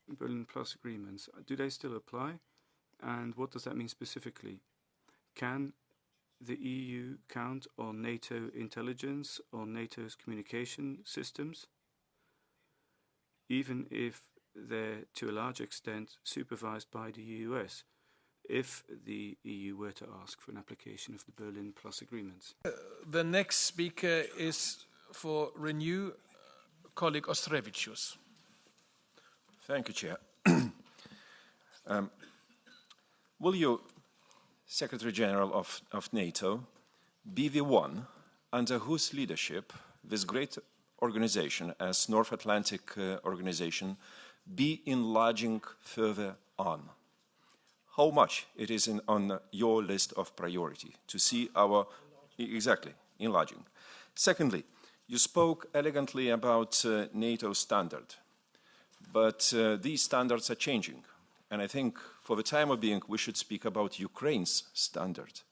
Berlin Plus agreements, do they still apply? And what does that mean specifically? Can the EU count on NATO intelligence, on NATO's communication systems, even if they're to a large extent supervised by the US, if the EU were to ask for an application of the Berlin Plus agreements? The next speaker is for Renew, colleague Ostrevicius. Thank you, Chair. Will you, Secretary General of NATO, be the one under whose leadership this great organization as North Atlantic organization be enlarging further on? How much it is on your list of priority to see our, exactly, enlarging. Secondly, you spoke elegantly about NATO standard, but these standards are changing. And I think for the time of being, we should speak about Ukraine's standard.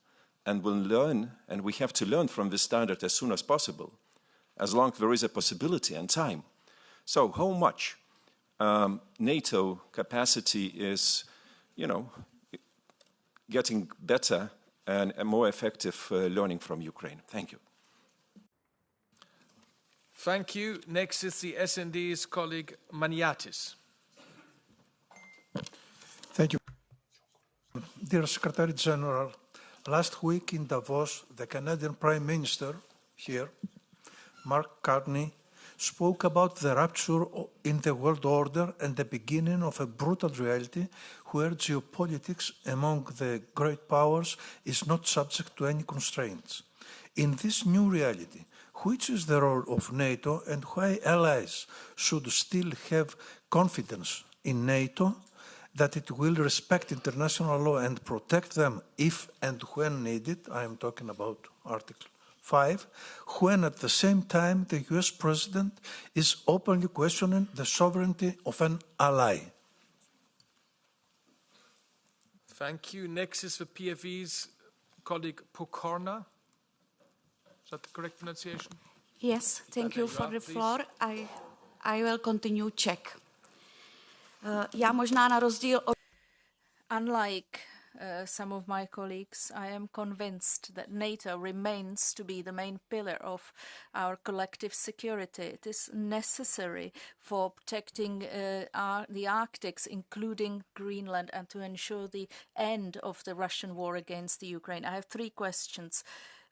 And we'll learn, and we have to learn from this standard as soon as possible, as long as there is a possibility and time. So how much NATO capacity is, getting better and more effective learning from Ukraine? Thank you. Thank you. Next is the SND's colleague Maniatis. Thank you. Dear Secretary General, last week in Davos, the Canadian Prime Minister here, Mark Rutte, spoke about the rupture in the world order and the beginning of a brutal reality where geopolitics among the great powers is not subject to any constraints. In this new reality, which is the role of NATO and why allies should still have confidence in NATO that it will respect international law and protect them if and when needed? I am talking about Article 5, when at the same time the US President is openly questioning the sovereignty of an ally. Thank you. Next is the PFE's colleague Pokorna. Is that the correct pronunciation? Yes, thank you for the floor. I will continue Czech. Já možná na rozdíl od... Unlike some of my colleagues, I am convinced that NATO remains to be the main pillar of our collective security. It is necessary for protecting the Arctic, including Greenland, and to ensure the end of the Russian war against the Ukraine. I have three questions.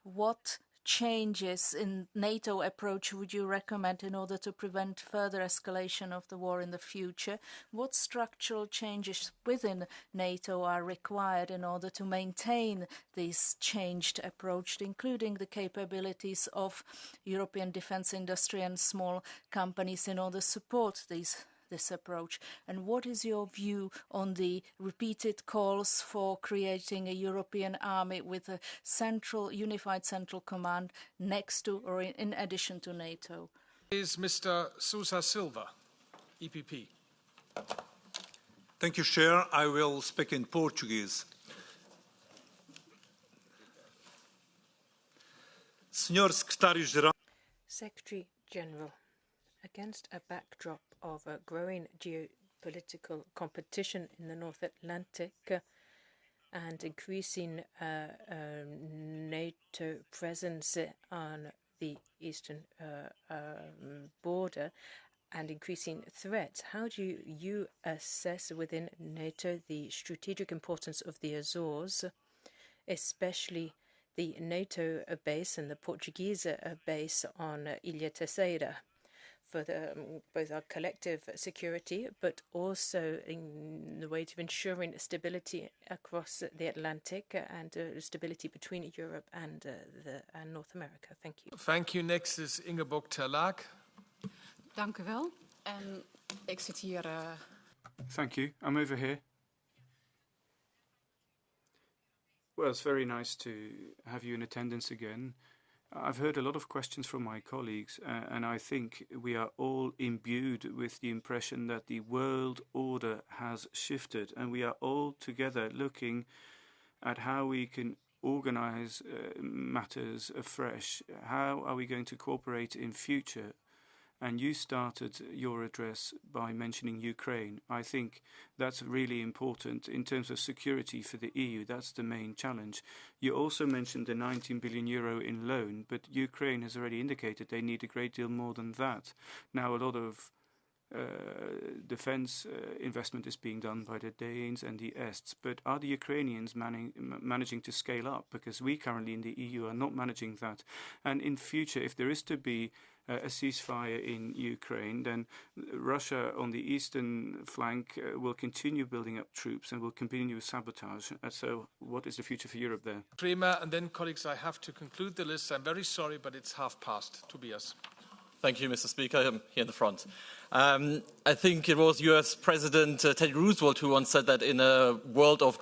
What changes in NATO approach would you recommend in order to prevent further escalation of the war in the future? What structural changes within NATO are required in order to maintain this changed approach, including the capabilities of European defense industry and small companies in order to support this approach? And what is your view on the repeated calls for creating a European army with a unified central command next to or in addition to NATO? Is Mr. Sousa Silva, EPP. Thank you, Chair. I will speak in Portuguese. Senhor Secretary-Geral. Secretary General, against a backdrop of a growing geopolitical competition in the North Atlantic and increasing NATO presence on the eastern border and increasing threats, how do you assess within NATO the strategic importance of the Azores, especially the NATO base and the Portuguese base on Ilha Terceira, for both our collective security, but also in the way of ensuring stability across the Atlantic and stability between Europe and North America? Thank you. Thank you. Next is Ingeborg Terlaak. Dank u wel. En ik zit hier... Thank you. I'm over here. Well, it's very nice to have you in attendance again. I've heard a lot of questions from my colleagues, and I think we are all imbued with the impression that the world order has shifted, and we are all together looking at how we can organize matters afresh. How are we going to cooperate in future? And you started your address by mentioning Ukraine. I think that's really important in terms of security for the EU. That's the main challenge. You also mentioned the 19 billion euro in loan, but Ukraine has already indicated they need a great deal more than that. Now, a lot of defense investment is being done by the Danes and the Ests, but are the Ukrainians managing to scale up? Because we currently in the EU are not managing that. And in future, if there is to be a ceasefire in Ukraine, then Russia on the eastern flank will continue building up troops and will continue sabotage. So what is the future for Europe there? Prima, and then colleagues, I have to conclude the list. I'm very sorry, but it's 5:30. Tobias. Thank you, Mr. Speaker. I'm here in the front. I think it was US President Teddy Roosevelt who once said that in a world of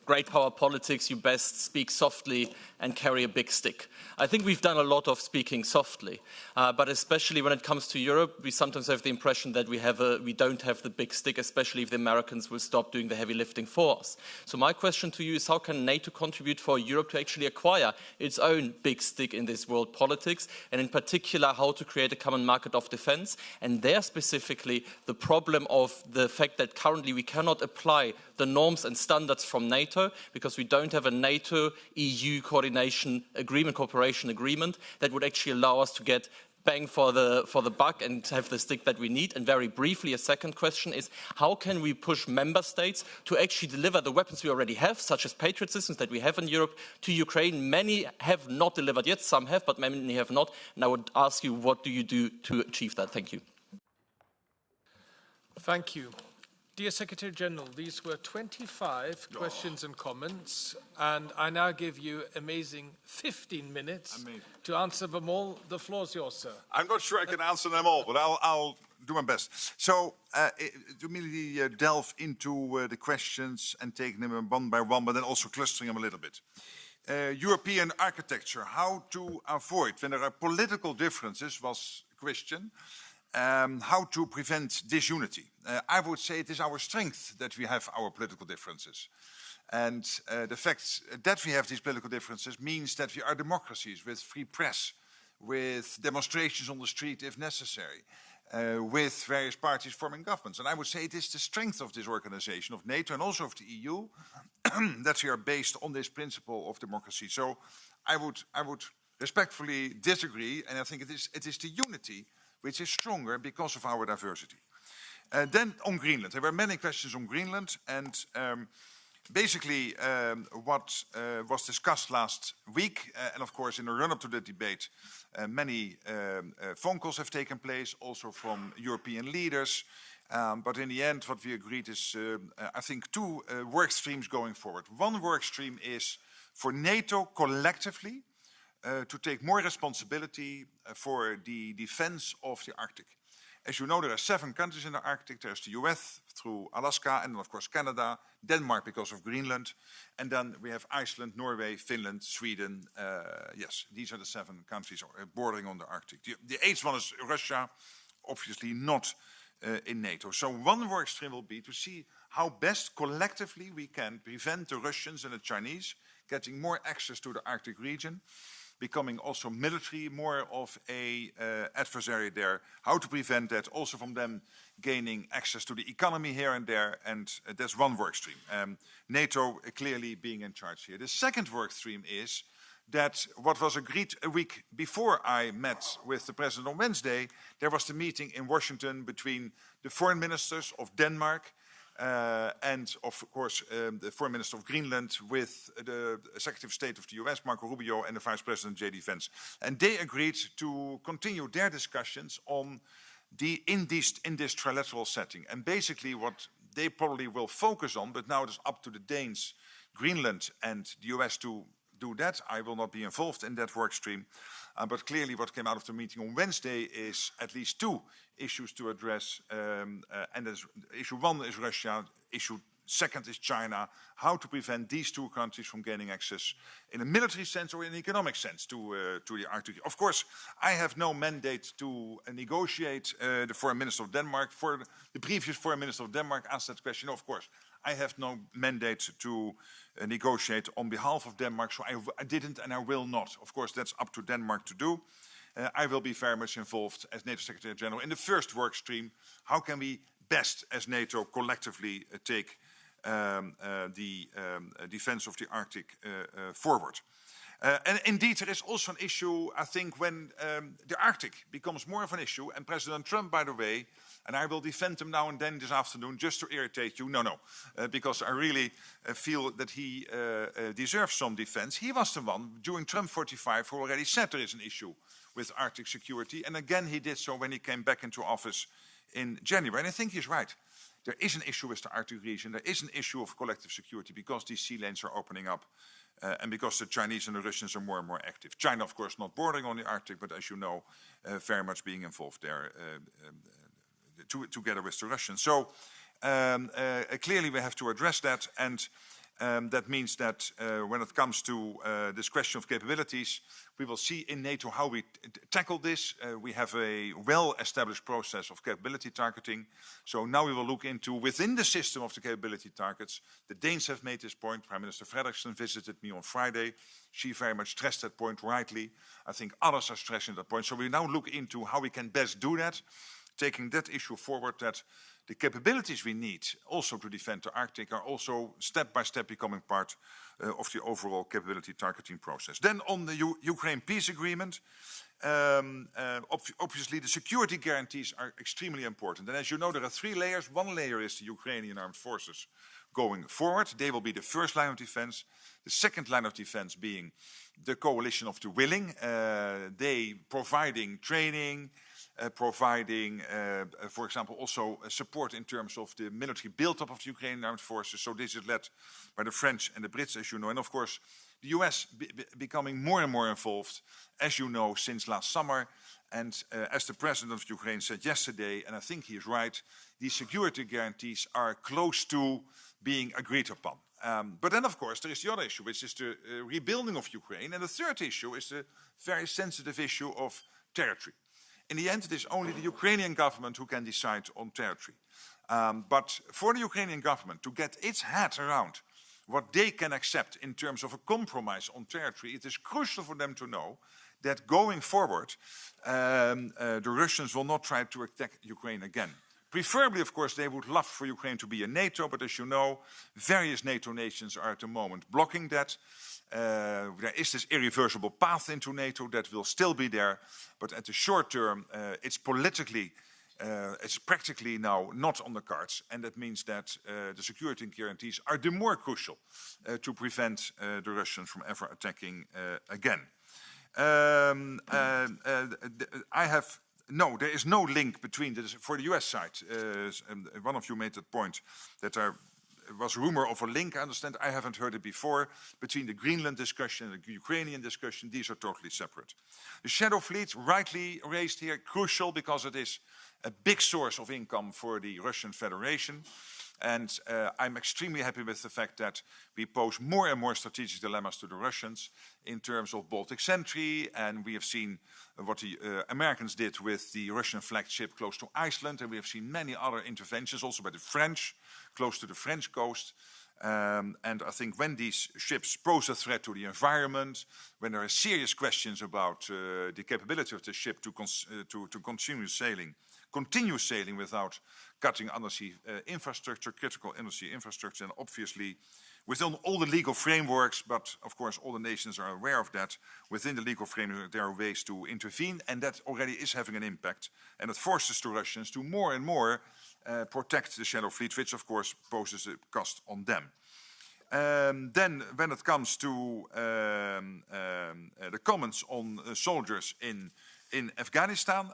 great power politics, you best speak softly and carry a big stick. I think we've done a lot of speaking softly, but especially when it comes to Europe, we sometimes have the impression that we don't have the big stick, especially if the Americans will stop doing the heavy lifting for us. So my question to you is, how can NATO contribute for Europe to actually acquire its own big stick in this world politics, and in particular, how to create a common market of defense, and there specifically the problem of the fact that currently we cannot apply the norms and standards from NATO because we don't have a NATO-EU coordination agreement, cooperation agreement that would actually allow us to get bang for the buck and have the stick that we need. And very briefly, a second question is, how can we push member states to actually deliver the weapons we already have, such as Patriot systems that we have in Europe, to Ukraine? Many have not delivered yet, some have, but many have not. And I would ask you, what do you do to achieve that? Thank you. Thank you. Dear Secretary General, these were 25 questions and comments, and I now give you amazing 15 minutes to answer them all. The floor is yours, sir. I'm not sure I can answer them all, but I'll do my best. So, to immediately delve into the questions and take them one by one, but then also clustering them a little bit. European architecture, how to avoid, when there are political differences, was a question. How to prevent disunity. I would say it is our strength that we have our political differences. And the fact that we have these political differences means that we are democracies with free press, with demonstrations on the street if necessary, with various parties forming governments. And I would say it is the strength of this organization, of NATO and also of the EU, that we are based on this principle of democracy. So I would respectfully disagree, and I think it is the unity which is stronger because of our diversity. Then on Greenland. There were many questions on Greenland, and basically what was discussed last week, and of course in the run-up to the debate, many phone calls have taken place, also from European leaders. But in the end, what we agreed is, I think, two work streams going forward. One work stream is for NATO collectively to take more responsibility for the defense of the Arctic. As you know, there are 7 countries in the Arctic. There's the US through Alaska, and then of course Canada, Denmark because of Greenland, and then we have Iceland, Norway, Finland, Sweden. Yes, these are the 7 countries bordering on the Arctic. The 8th one is Russia, obviously not in NATO. So one work stream will be to see how best collectively we can prevent the Russians and the Chinese getting more access to the Arctic region, becoming also military, more of a adversary there, how to prevent that, also from them gaining access to the economy here and there, and that's one work stream. NATO clearly being in charge here. The second work stream is that what was agreed a week before I met with the President on Wednesday, there was the meeting in Washington between the foreign ministers of Denmark, and of course the Foreign Minister of Greenland with the Secretary of State of the US, Mark Rutte, and the Vice President J.D. Vance. And they agreed to continue their discussions on in this trilateral setting. And basically what they probably will focus on, but now it is up to the Danes, Greenland and the US to do that. I will not be involved in that work stream. But clearly what came out of the meeting on Wednesday is at least 2 issues to address. And issue 1 is Russia, issue Second is China. How to prevent these two countries from gaining access in a military sense or in an economic sense to the Arctic. Of course, I have no mandate to negotiate. The Foreign Minister of Denmark, the previous Foreign Minister of Denmark asked that question. Of course, I have no mandate to negotiate on behalf of Denmark, so I didn't and I will not. Of course, that's up to Denmark to do. I will be very much involved as NATO Secretary General in the first work stream. How can we best, as NATO, collectively take the defense of the Arctic forward? And indeed, there is also an issue, I think, when the Arctic becomes more of an issue, and President Trump, by the way, and I will defend him now and then this afternoon just to irritate you, because I really feel that he deserves some defense. He was the one, during Trump 45, who already said there is an issue with Arctic security, and again he did so when he came back into office in January. And I think he's right. There is an issue with the Arctic region. There is an issue of collective security because these sea lanes are opening up and because the Chinese and the Russians are more and more active. China, of course, not bordering on the Arctic, but as you know, very much being involved there together with the Russians. So clearly we have to address that, and that means that when it comes to this question of capabilities, we will see in NATO how we tackle this. We have a well-established process of capability targeting. So now we will look into, within the system of the capability targets, the Danes have made this point. Prime Minister Frederiksen visited me on Friday. She very much stressed that point rightly. I think others are stressing that point. So we now look into how we can best do that, taking that issue forward, that the capabilities we need also to defend the Arctic are also step by step becoming part of the overall capability targeting process. Then on the Ukraine peace agreement, obviously the security guarantees are extremely important. And as you know, there are three layers. One layer is the Ukrainian armed forces going forward. They will be the first line of defense. The second line of defense being the coalition of the willing. They providing training, providing, for example, also support in terms of the military build-up of the Ukrainian armed forces. So this is led by the French and the Brits, as you know. And of course, the US becoming more and more involved, as you know, since last summer. And as the president of Ukraine said yesterday, and I think he is right, these security guarantees are close to being agreed upon. But then, of course, there is the other issue, which is the rebuilding of Ukraine. And the third issue is the very sensitive issue of territory. In the end, it is only the Ukrainian government who can decide on territory. But for the Ukrainian government to get its head around what they can accept in terms of a compromise on territory, it is crucial for them to know that going forward, the Russians will not try to attack Ukraine again. Preferably, of course, they would love for Ukraine to be in NATO, but as you know, various NATO nations are at the moment blocking that. There is this irreversible path into NATO that will still be there, but at the short term, it's practically now not on the cards, and that means that the security guarantees are the more crucial to prevent the Russians from ever attacking again. No, there is no link between this. For the US side, one of you made that point that there was rumor of a link. I understand. I haven't heard it before. Between the Greenland discussion and the Ukrainian discussion, these are totally separate. The Shadow Fleet, rightly raised here, crucial because it is a big source of income for the Russian Federation. And I'm extremely happy with the fact that we pose more and more strategic dilemmas to the Russians in terms of Baltic Sentry, and we have seen what the Americans did with the Russian flagship close to Iceland, and we have seen many other interventions also by the French, close to the French coast. And I think when these ships pose a threat to the environment, when there are serious questions about the capability of the ship to continue sailing without cutting undersea infrastructure, critical undersea infrastructure, and obviously within all the legal frameworks, but of course all the nations are aware of that, within the legal framework there are ways to intervene, and that already is having an impact, and it forces the Russians to more and more protect the Shadow Fleet, which of course poses a cost on them. Then when it comes to the comments on soldiers in Afghanistan,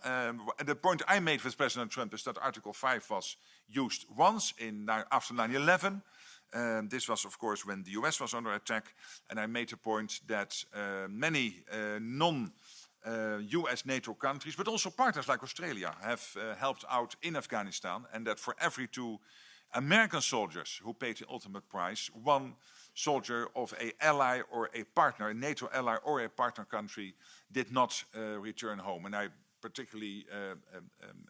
the point I made with President Trump is that Article 5 was used once after 9/11. This was, of course, when the US was under attack, and I made the point that many non-US NATO countries, but also partners like Australia, have helped out in Afghanistan, and that for every 2 American soldiers who paid the ultimate price. One soldier of an ally or a partner, a NATO ally or a partner country, did not return home. And I particularly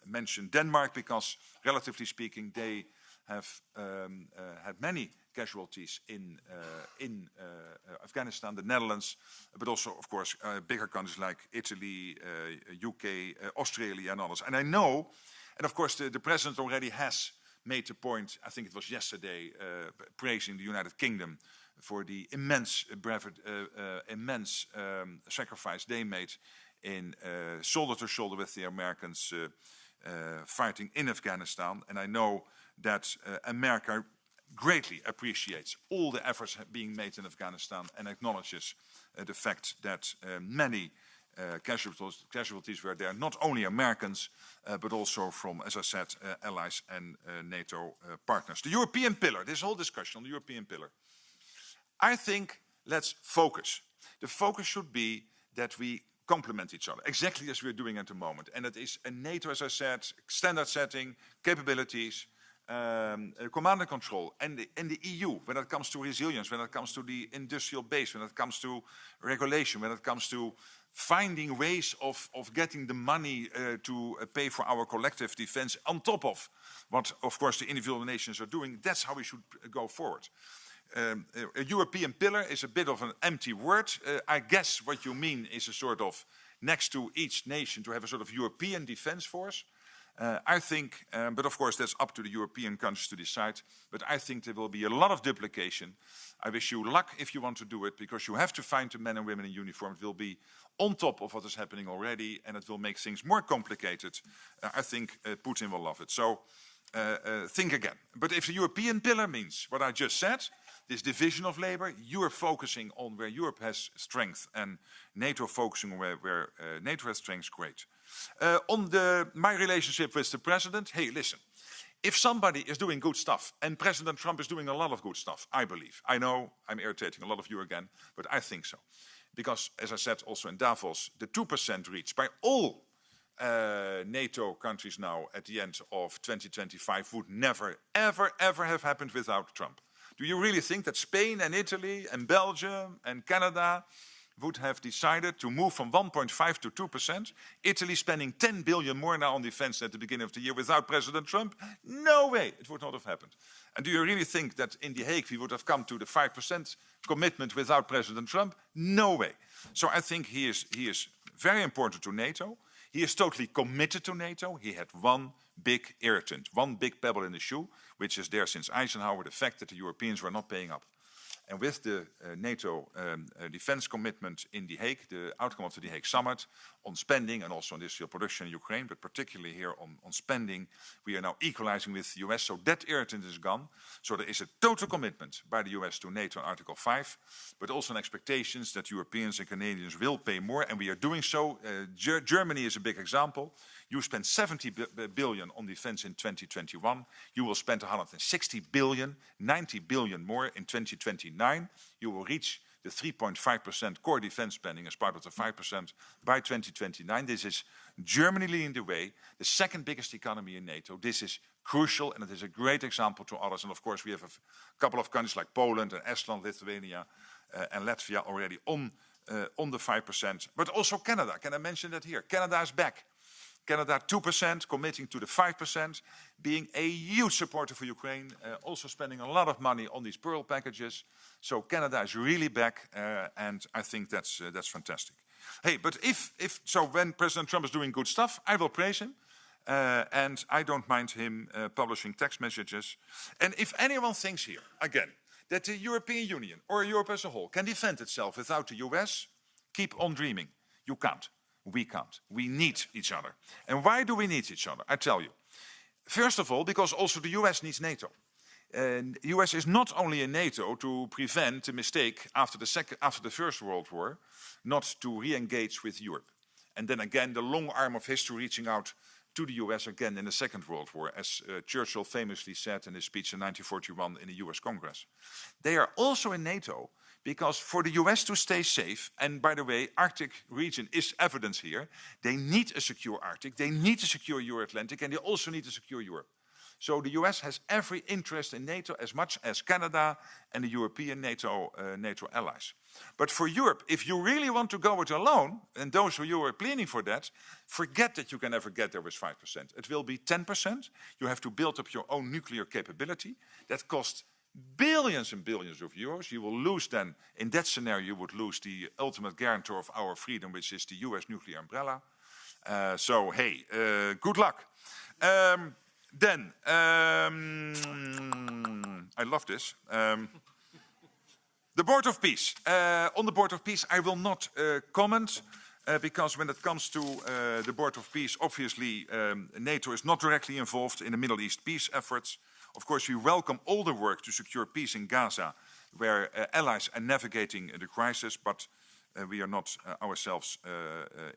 mention Denmark because, relatively speaking, they have had many casualties in Afghanistan, the Netherlands, but also, of course, bigger countries like Italy, UK, Australia and others. And I know, and of course the President already has made the point, I think it was yesterday, praising the United Kingdom for the immense sacrifice they made in shoulder to shoulder with the Americans fighting in Afghanistan. And I know that America greatly appreciates all the efforts being made in Afghanistan and acknowledges the fact that many casualties were there, not only Americans, but also from, as I said, allies and NATO partners. The European pillar, this whole discussion on the European pillar. I think let's focus. The focus should be that we complement each other, exactly as we're doing at the moment. And it is a NATO, as I said, standard setting, capabilities, command and control, and the EU, when it comes to resilience, when it comes to the industrial base, when it comes to regulation, when it comes to finding ways of getting the money to pay for our collective defense on top of what, of course, the individual nations are doing. That's how we should go forward. A European pillar is a bit of an empty word. I guess what you mean is a sort of, next to each nation, to have a sort of European defense force. I think, but of course that's up to the European countries to decide, but I think there will be a lot of duplication. I wish you luck if you want to do it, because you have to find the men and women in uniform. It will be on top of what is happening already, and it will make things more complicated. I think Putin will love it. So think again. But if the European pillar means what I just said, this division of labor, you are focusing on where Europe has strength and NATO focusing on where NATO has strength, great. On my relationship with the President, hey, listen, if somebody is doing good stuff, and President Trump is doing a lot of good stuff, I believe. I know I'm irritating a lot of you again, but I think so. Because, as I said also in Davos, the 2% reached by all NATO countries now at the end of 2025 would never, ever, ever have happened without Trump. Do you really think that Spain and Italy and Belgium and Canada would have decided to move from 1.5 to 2%? Italy spending 10 billion more now on defense at the beginning of the year without President Trump? No way, it would not have happened. And do you really think that in The Hague we would have come to the 5% commitment without President Trump? No way. So I think he is very important to NATO. He is totally committed to NATO. He had one big irritant, one big pebble in the shoe, which is there since Eisenhower, the fact that the Europeans were not paying up. And with the NATO defense commitment in The Hague, the outcome of the The Hague summit on spending and also industrial production in Ukraine, but particularly here on spending, we are now equalizing with the US, so that irritant is gone. So there is a total commitment by the US to NATO in Article 5, but also an expectations that Europeans and Canadians will pay more, and we are doing so. Germany is a big example. You spent 70 billion on defense in 2021. You will spend 160 billion, 90 billion more in 2029. You will reach the 3.5% core defense spending as part of the 5% by 2029. This is Germany leading the way, the second biggest economy in NATO. This is crucial, and it is a great example to others. And of course, we have a couple of countries like Poland and Estland, Lithuania, and Latvia already on the 5%. But also Canada. Can I mention that here? Canada is back. Canada 2%, committing to the 5%, being a huge supporter for Ukraine, also spending a lot of money on these Pearl packages. So Canada is really back, and I think that's fantastic. Hey, but so when President Trump is doing good stuff, I will praise him, and I don't mind him publishing text messages. And if anyone thinks here, again, that the European Union or Europe as a whole can defend itself without the US, keep on dreaming. You can't. We can't. We need each other. And why do we need each other? I tell you. First of all, because also the US needs NATO. And the US is not only in NATO to prevent the mistake after the First World War, not to re-engage with Europe. And then again, the long arm of history reaching out to the US again in the Second World War, as Churchill famously said in his speech in 1941 in the US Congress. They are also in NATO because for the US to stay safe, and by the way, Arctic region is evidence here, they need a secure Arctic, they need a secure Euro-Atlantic, and they also need a secure Europe. So the US has every interest in NATO as much as Canada and the European NATO allies. But for Europe, if you really want to go it alone, and those of you who are planning for that, forget that you can ever get there with 5%. It will be 10%. You have to build up your own nuclear capability. That costs billions and billions of euros. You will lose then, in that scenario, you would lose the ultimate guarantor of our freedom, which is the US nuclear umbrella. So, hey, good luck. I love this. The Board of Peace. On the Board of Peace, I will not comment because when it comes to the Board of Peace, obviously NATO is not directly involved in the Middle East peace efforts. Of course, we welcome all the work to secure peace in Gaza, where allies are navigating the crisis, but we are not ourselves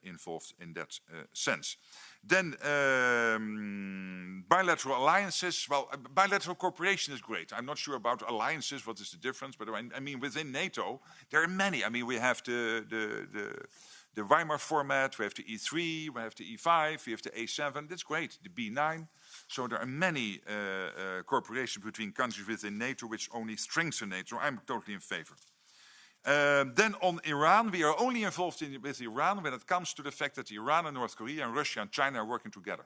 involved in that sense. Then bilateral alliances. Well, bilateral cooperation is great. I'm not sure about alliances, what is the difference, but I mean within NATO, there are many. I mean, we have the Weimar format, we have the E3, we have the E5, we have the A7, that's great, the B9. So there are many cooperation between countries within NATO which only strengthen NATO. I'm totally in favor. Then on Iran, we are only involved with Iran when it comes to the fact that Iran and North Korea and Russia and China are working together.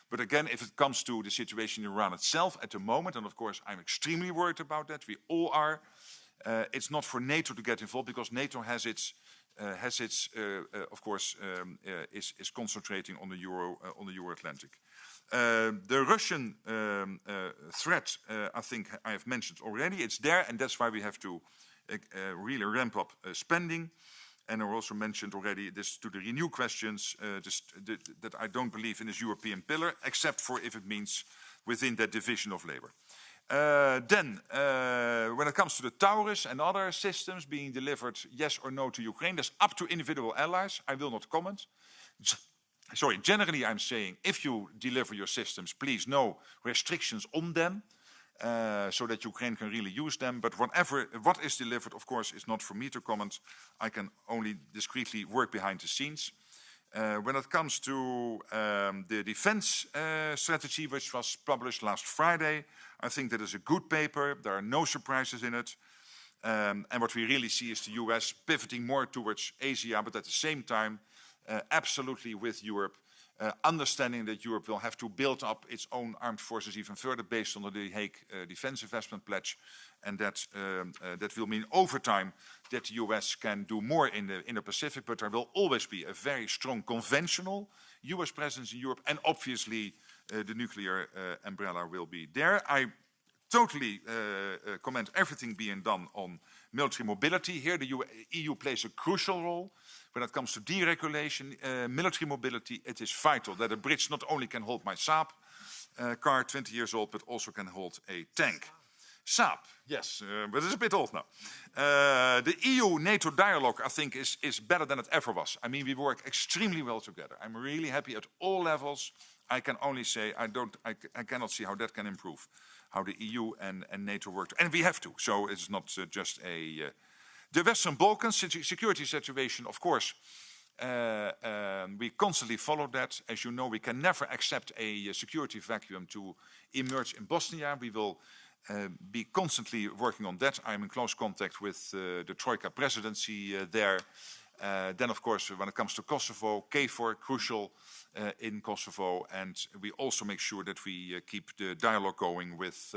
But again, if it comes to the situation in Iran itself at the moment, and of course I'm extremely worried about that, we all are, it's not for NATO to get involved because NATO has its is concentrating on the Euro-Atlantic. The Russian threat, I think I have mentioned already. It's there, and that's why we have to really ramp up spending. And I also mentioned already this to the Renew questions, that I don't believe in this European pillar, except for if it means within that division of labor. Then, when it comes to the Taurus and other systems being delivered, yes or no to Ukraine, that's up to individual allies. I will not comment. Sorry, generally I'm saying if you deliver your systems, please no restrictions on them, so that Ukraine can really use them. But what is delivered, of course, is not for me to comment. I can only discreetly work behind the scenes. When it comes to the defense strategy, which was published last Friday, I think that is a good paper. There are no surprises in it. And what we really see is the US pivoting more towards Asia, but at the same time, absolutely with Europe, understanding that Europe will have to build up its own armed forces even further based on the The Hague Defense Investment Pledge. And that will mean over time that the US can do more in the Pacific, but there will always be a very strong conventional US presence in Europe, and obviously the nuclear umbrella will be there. I totally commend everything being done on military mobility. Here the EU plays a crucial role. When it comes to deregulation, military mobility, it is vital that a bridge not only can hold my Saab car, 20 years old, but also can hold a tank. Saab, yes, but it's a bit old now. The EU NATO dialogue, I think, is better than it ever was. I mean, we work extremely well together. I'm really happy at all levels. I can only say I cannot see how that can improve, how the EU and NATO work. And we have to, so it's not just a... The Western Balkans security situation, of course, we constantly follow that. As you know, we can never accept a security vacuum to emerge in Bosnia. We will be constantly working on that. I'm in close contact with the Troika presidency there. Then, of course, when it comes to Kosovo, KFOR, crucial in Kosovo. And we also make sure that we keep the dialogue going with,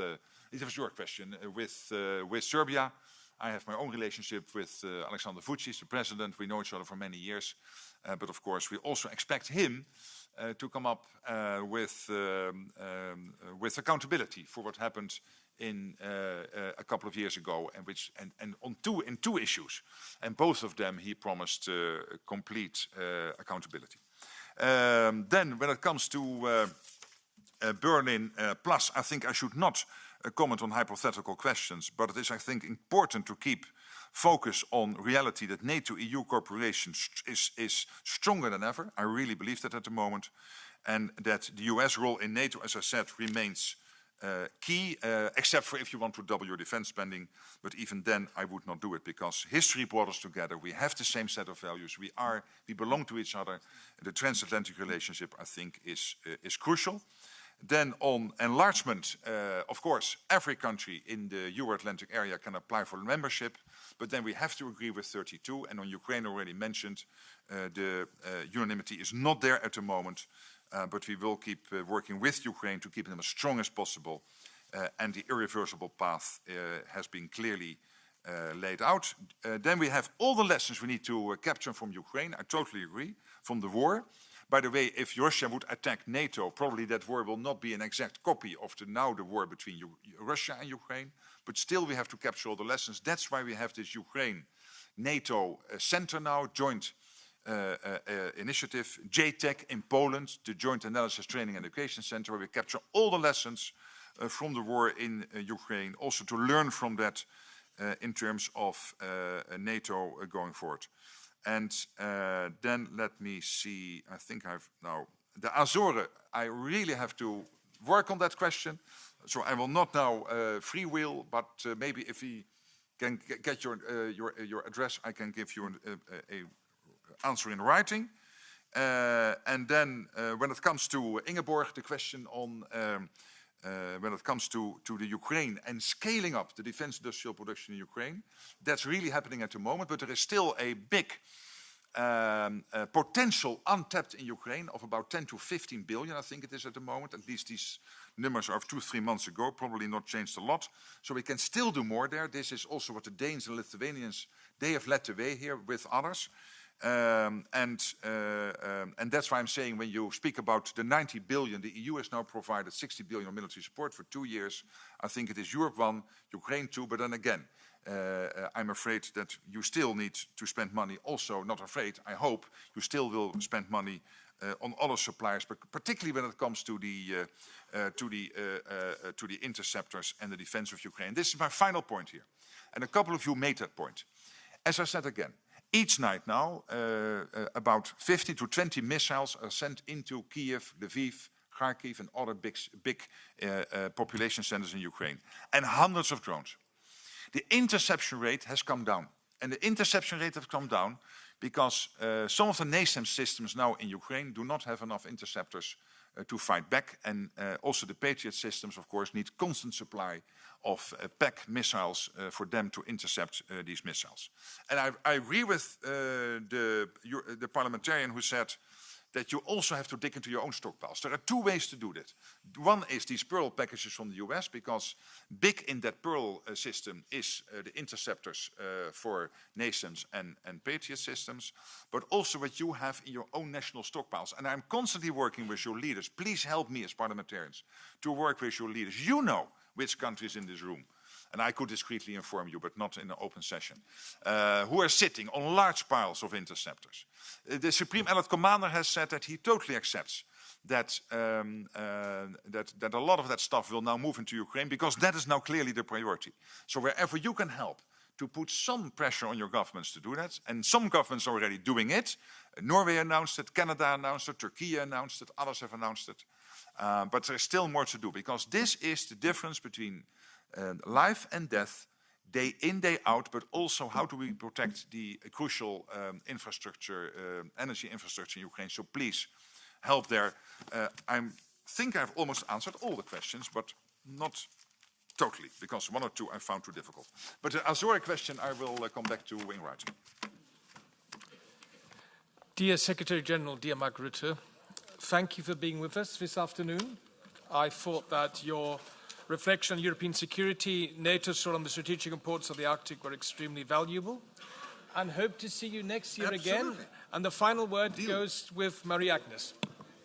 it was your question, with Serbia. I have my own relationship with Alexander Vučić, the president. We know each other for many years. But of course, we also expect him to come up with accountability for what happened in a couple of years ago, and on two issues. And both of them, he promised complete accountability. Then, when it comes to Berlin Plus, I think I should not comment on hypothetical questions, but it is, I think, important to keep focus on reality that NATO-EU cooperation is stronger than ever. I really believe that at the moment. And that the US role in NATO, as I said, remains key, except for if you want to double your defense spending. But even then, I would not do it, because history brought us together. We have the same set of values. We belong to each other. The transatlantic relationship, I think, is crucial. Then on enlargement, of course, every country in the Euro-Atlantic area can apply for membership, but then we have to agree with 32. And on Ukraine, already mentioned, the unanimity is not there at the moment, but we will keep working with Ukraine to keep them as strong as possible. And the irreversible path has been clearly laid out. Then we have all the lessons we need to capture from Ukraine. I totally agree, from the war. By the way, if Russia would attack NATO, probably that war will not be an exact copy of the war between Russia and Ukraine. But still, we have to capture all the lessons. That's why we have this Ukraine-NATO center now, joint initiative, JTEC in Poland, the Joint Analysis Training and Education Center, where we capture all the lessons from the war in Ukraine, also to learn from that in terms of NATO going forward. And then let me see, I think I've now, the Azores, I really have to work on that question. So I will not now freewheel, but maybe if we can get your address, I can give you a answer in writing. And then when it comes to Ingeborg, the question on when it comes to the Ukraine and scaling up the defense industrial production in Ukraine, that's really happening at the moment, but there is still a big potential untapped in Ukraine of about 10 to 15 billion, I think it is at the moment. At least these numbers are of 2-3 months ago, probably not changed a lot. So we can still do more there. This is also what the Danes and Lithuanians, they have led the way here with others. And that's why I'm saying when you speak about the 90 billion, the EU has now provided 60 billion of military support for 2 years. I think it is Europe 1, Ukraine 2, but then again, I'm afraid that you still need to spend money. Also, not afraid, I hope you still will spend money on other suppliers, but particularly when it comes to the interceptors and the defense of Ukraine. This is my final point here, and a couple of you made that point. As I said again, each night now, about 50 to 20 missiles are sent into Kiev, Lviv, Kharkiv, and other big population centers in Ukraine, and hundreds of drones. The interception rate has come down. And the interception rate has come down because some of the NASAMS systems now in Ukraine do not have enough interceptors to fight back. And also the Patriot systems, of course, need constant supply of PAC missiles for them to intercept these missiles. And I agree with the parliamentarian who said that you also have to dig into your own stockpiles. There are two ways to do that. One is these Pearl packages from the US, because big in that Pearl system is the interceptors for NASAMS and Patriot systems, but also what you have in your own national stockpiles. And I'm constantly working with your leaders. Please help me as parliamentarians to work with your leaders. You know which countries in this room, and I could discreetly inform you, but not in an open session, who are sitting on large piles of interceptors. The Supreme Allied Commander has said that he totally accepts that, that a lot of that stuff will now move into Ukraine, because that is now clearly the priority. So wherever you can help to put some pressure on your governments to do that, and some governments are already doing it. Norway announced it, Canada announced it, Turkey announced it, others have announced it. But there's still more to do, because this is the difference between life and death, day in, day out, but also how do we protect the crucial infrastructure, energy infrastructure in Ukraine. So please help there. I think I've almost answered all the questions, but not totally, because one or two I found too difficult. But the Azores question I will come back to in writing. Dear Secretary General, dear Mark Rutte, thank you for being with us this afternoon. I thought that your reflection on European security, NATO's role on the strategic importance of the Arctic were extremely valuable, and hope to see you next year again. And the final word goes with Marie-Agnes.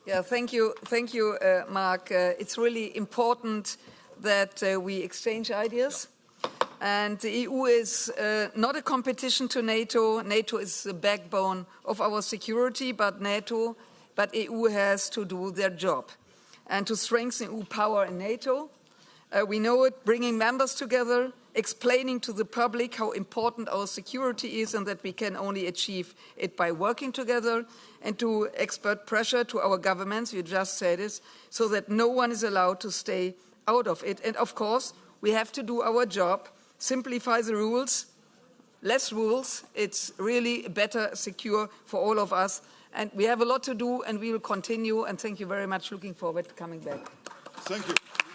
Yeah, thank you, Mark. It's really important that we exchange ideas. And the EU is not a competition to NATO. NATO is the backbone of our security, but EU has to do their job and to strengthen EU power in NATO. We know it, bringing members together, explaining to the public how important our security is and that we can only achieve it by working together, and to expert pressure to our governments, you just said this, so that no one is allowed to stay out of it. And of course, we have to do our job, simplify the rules, less rules, it's really better, secure for all of us. And we have a lot to do, and we will continue, and thank you very much, looking forward to coming back. Thank you.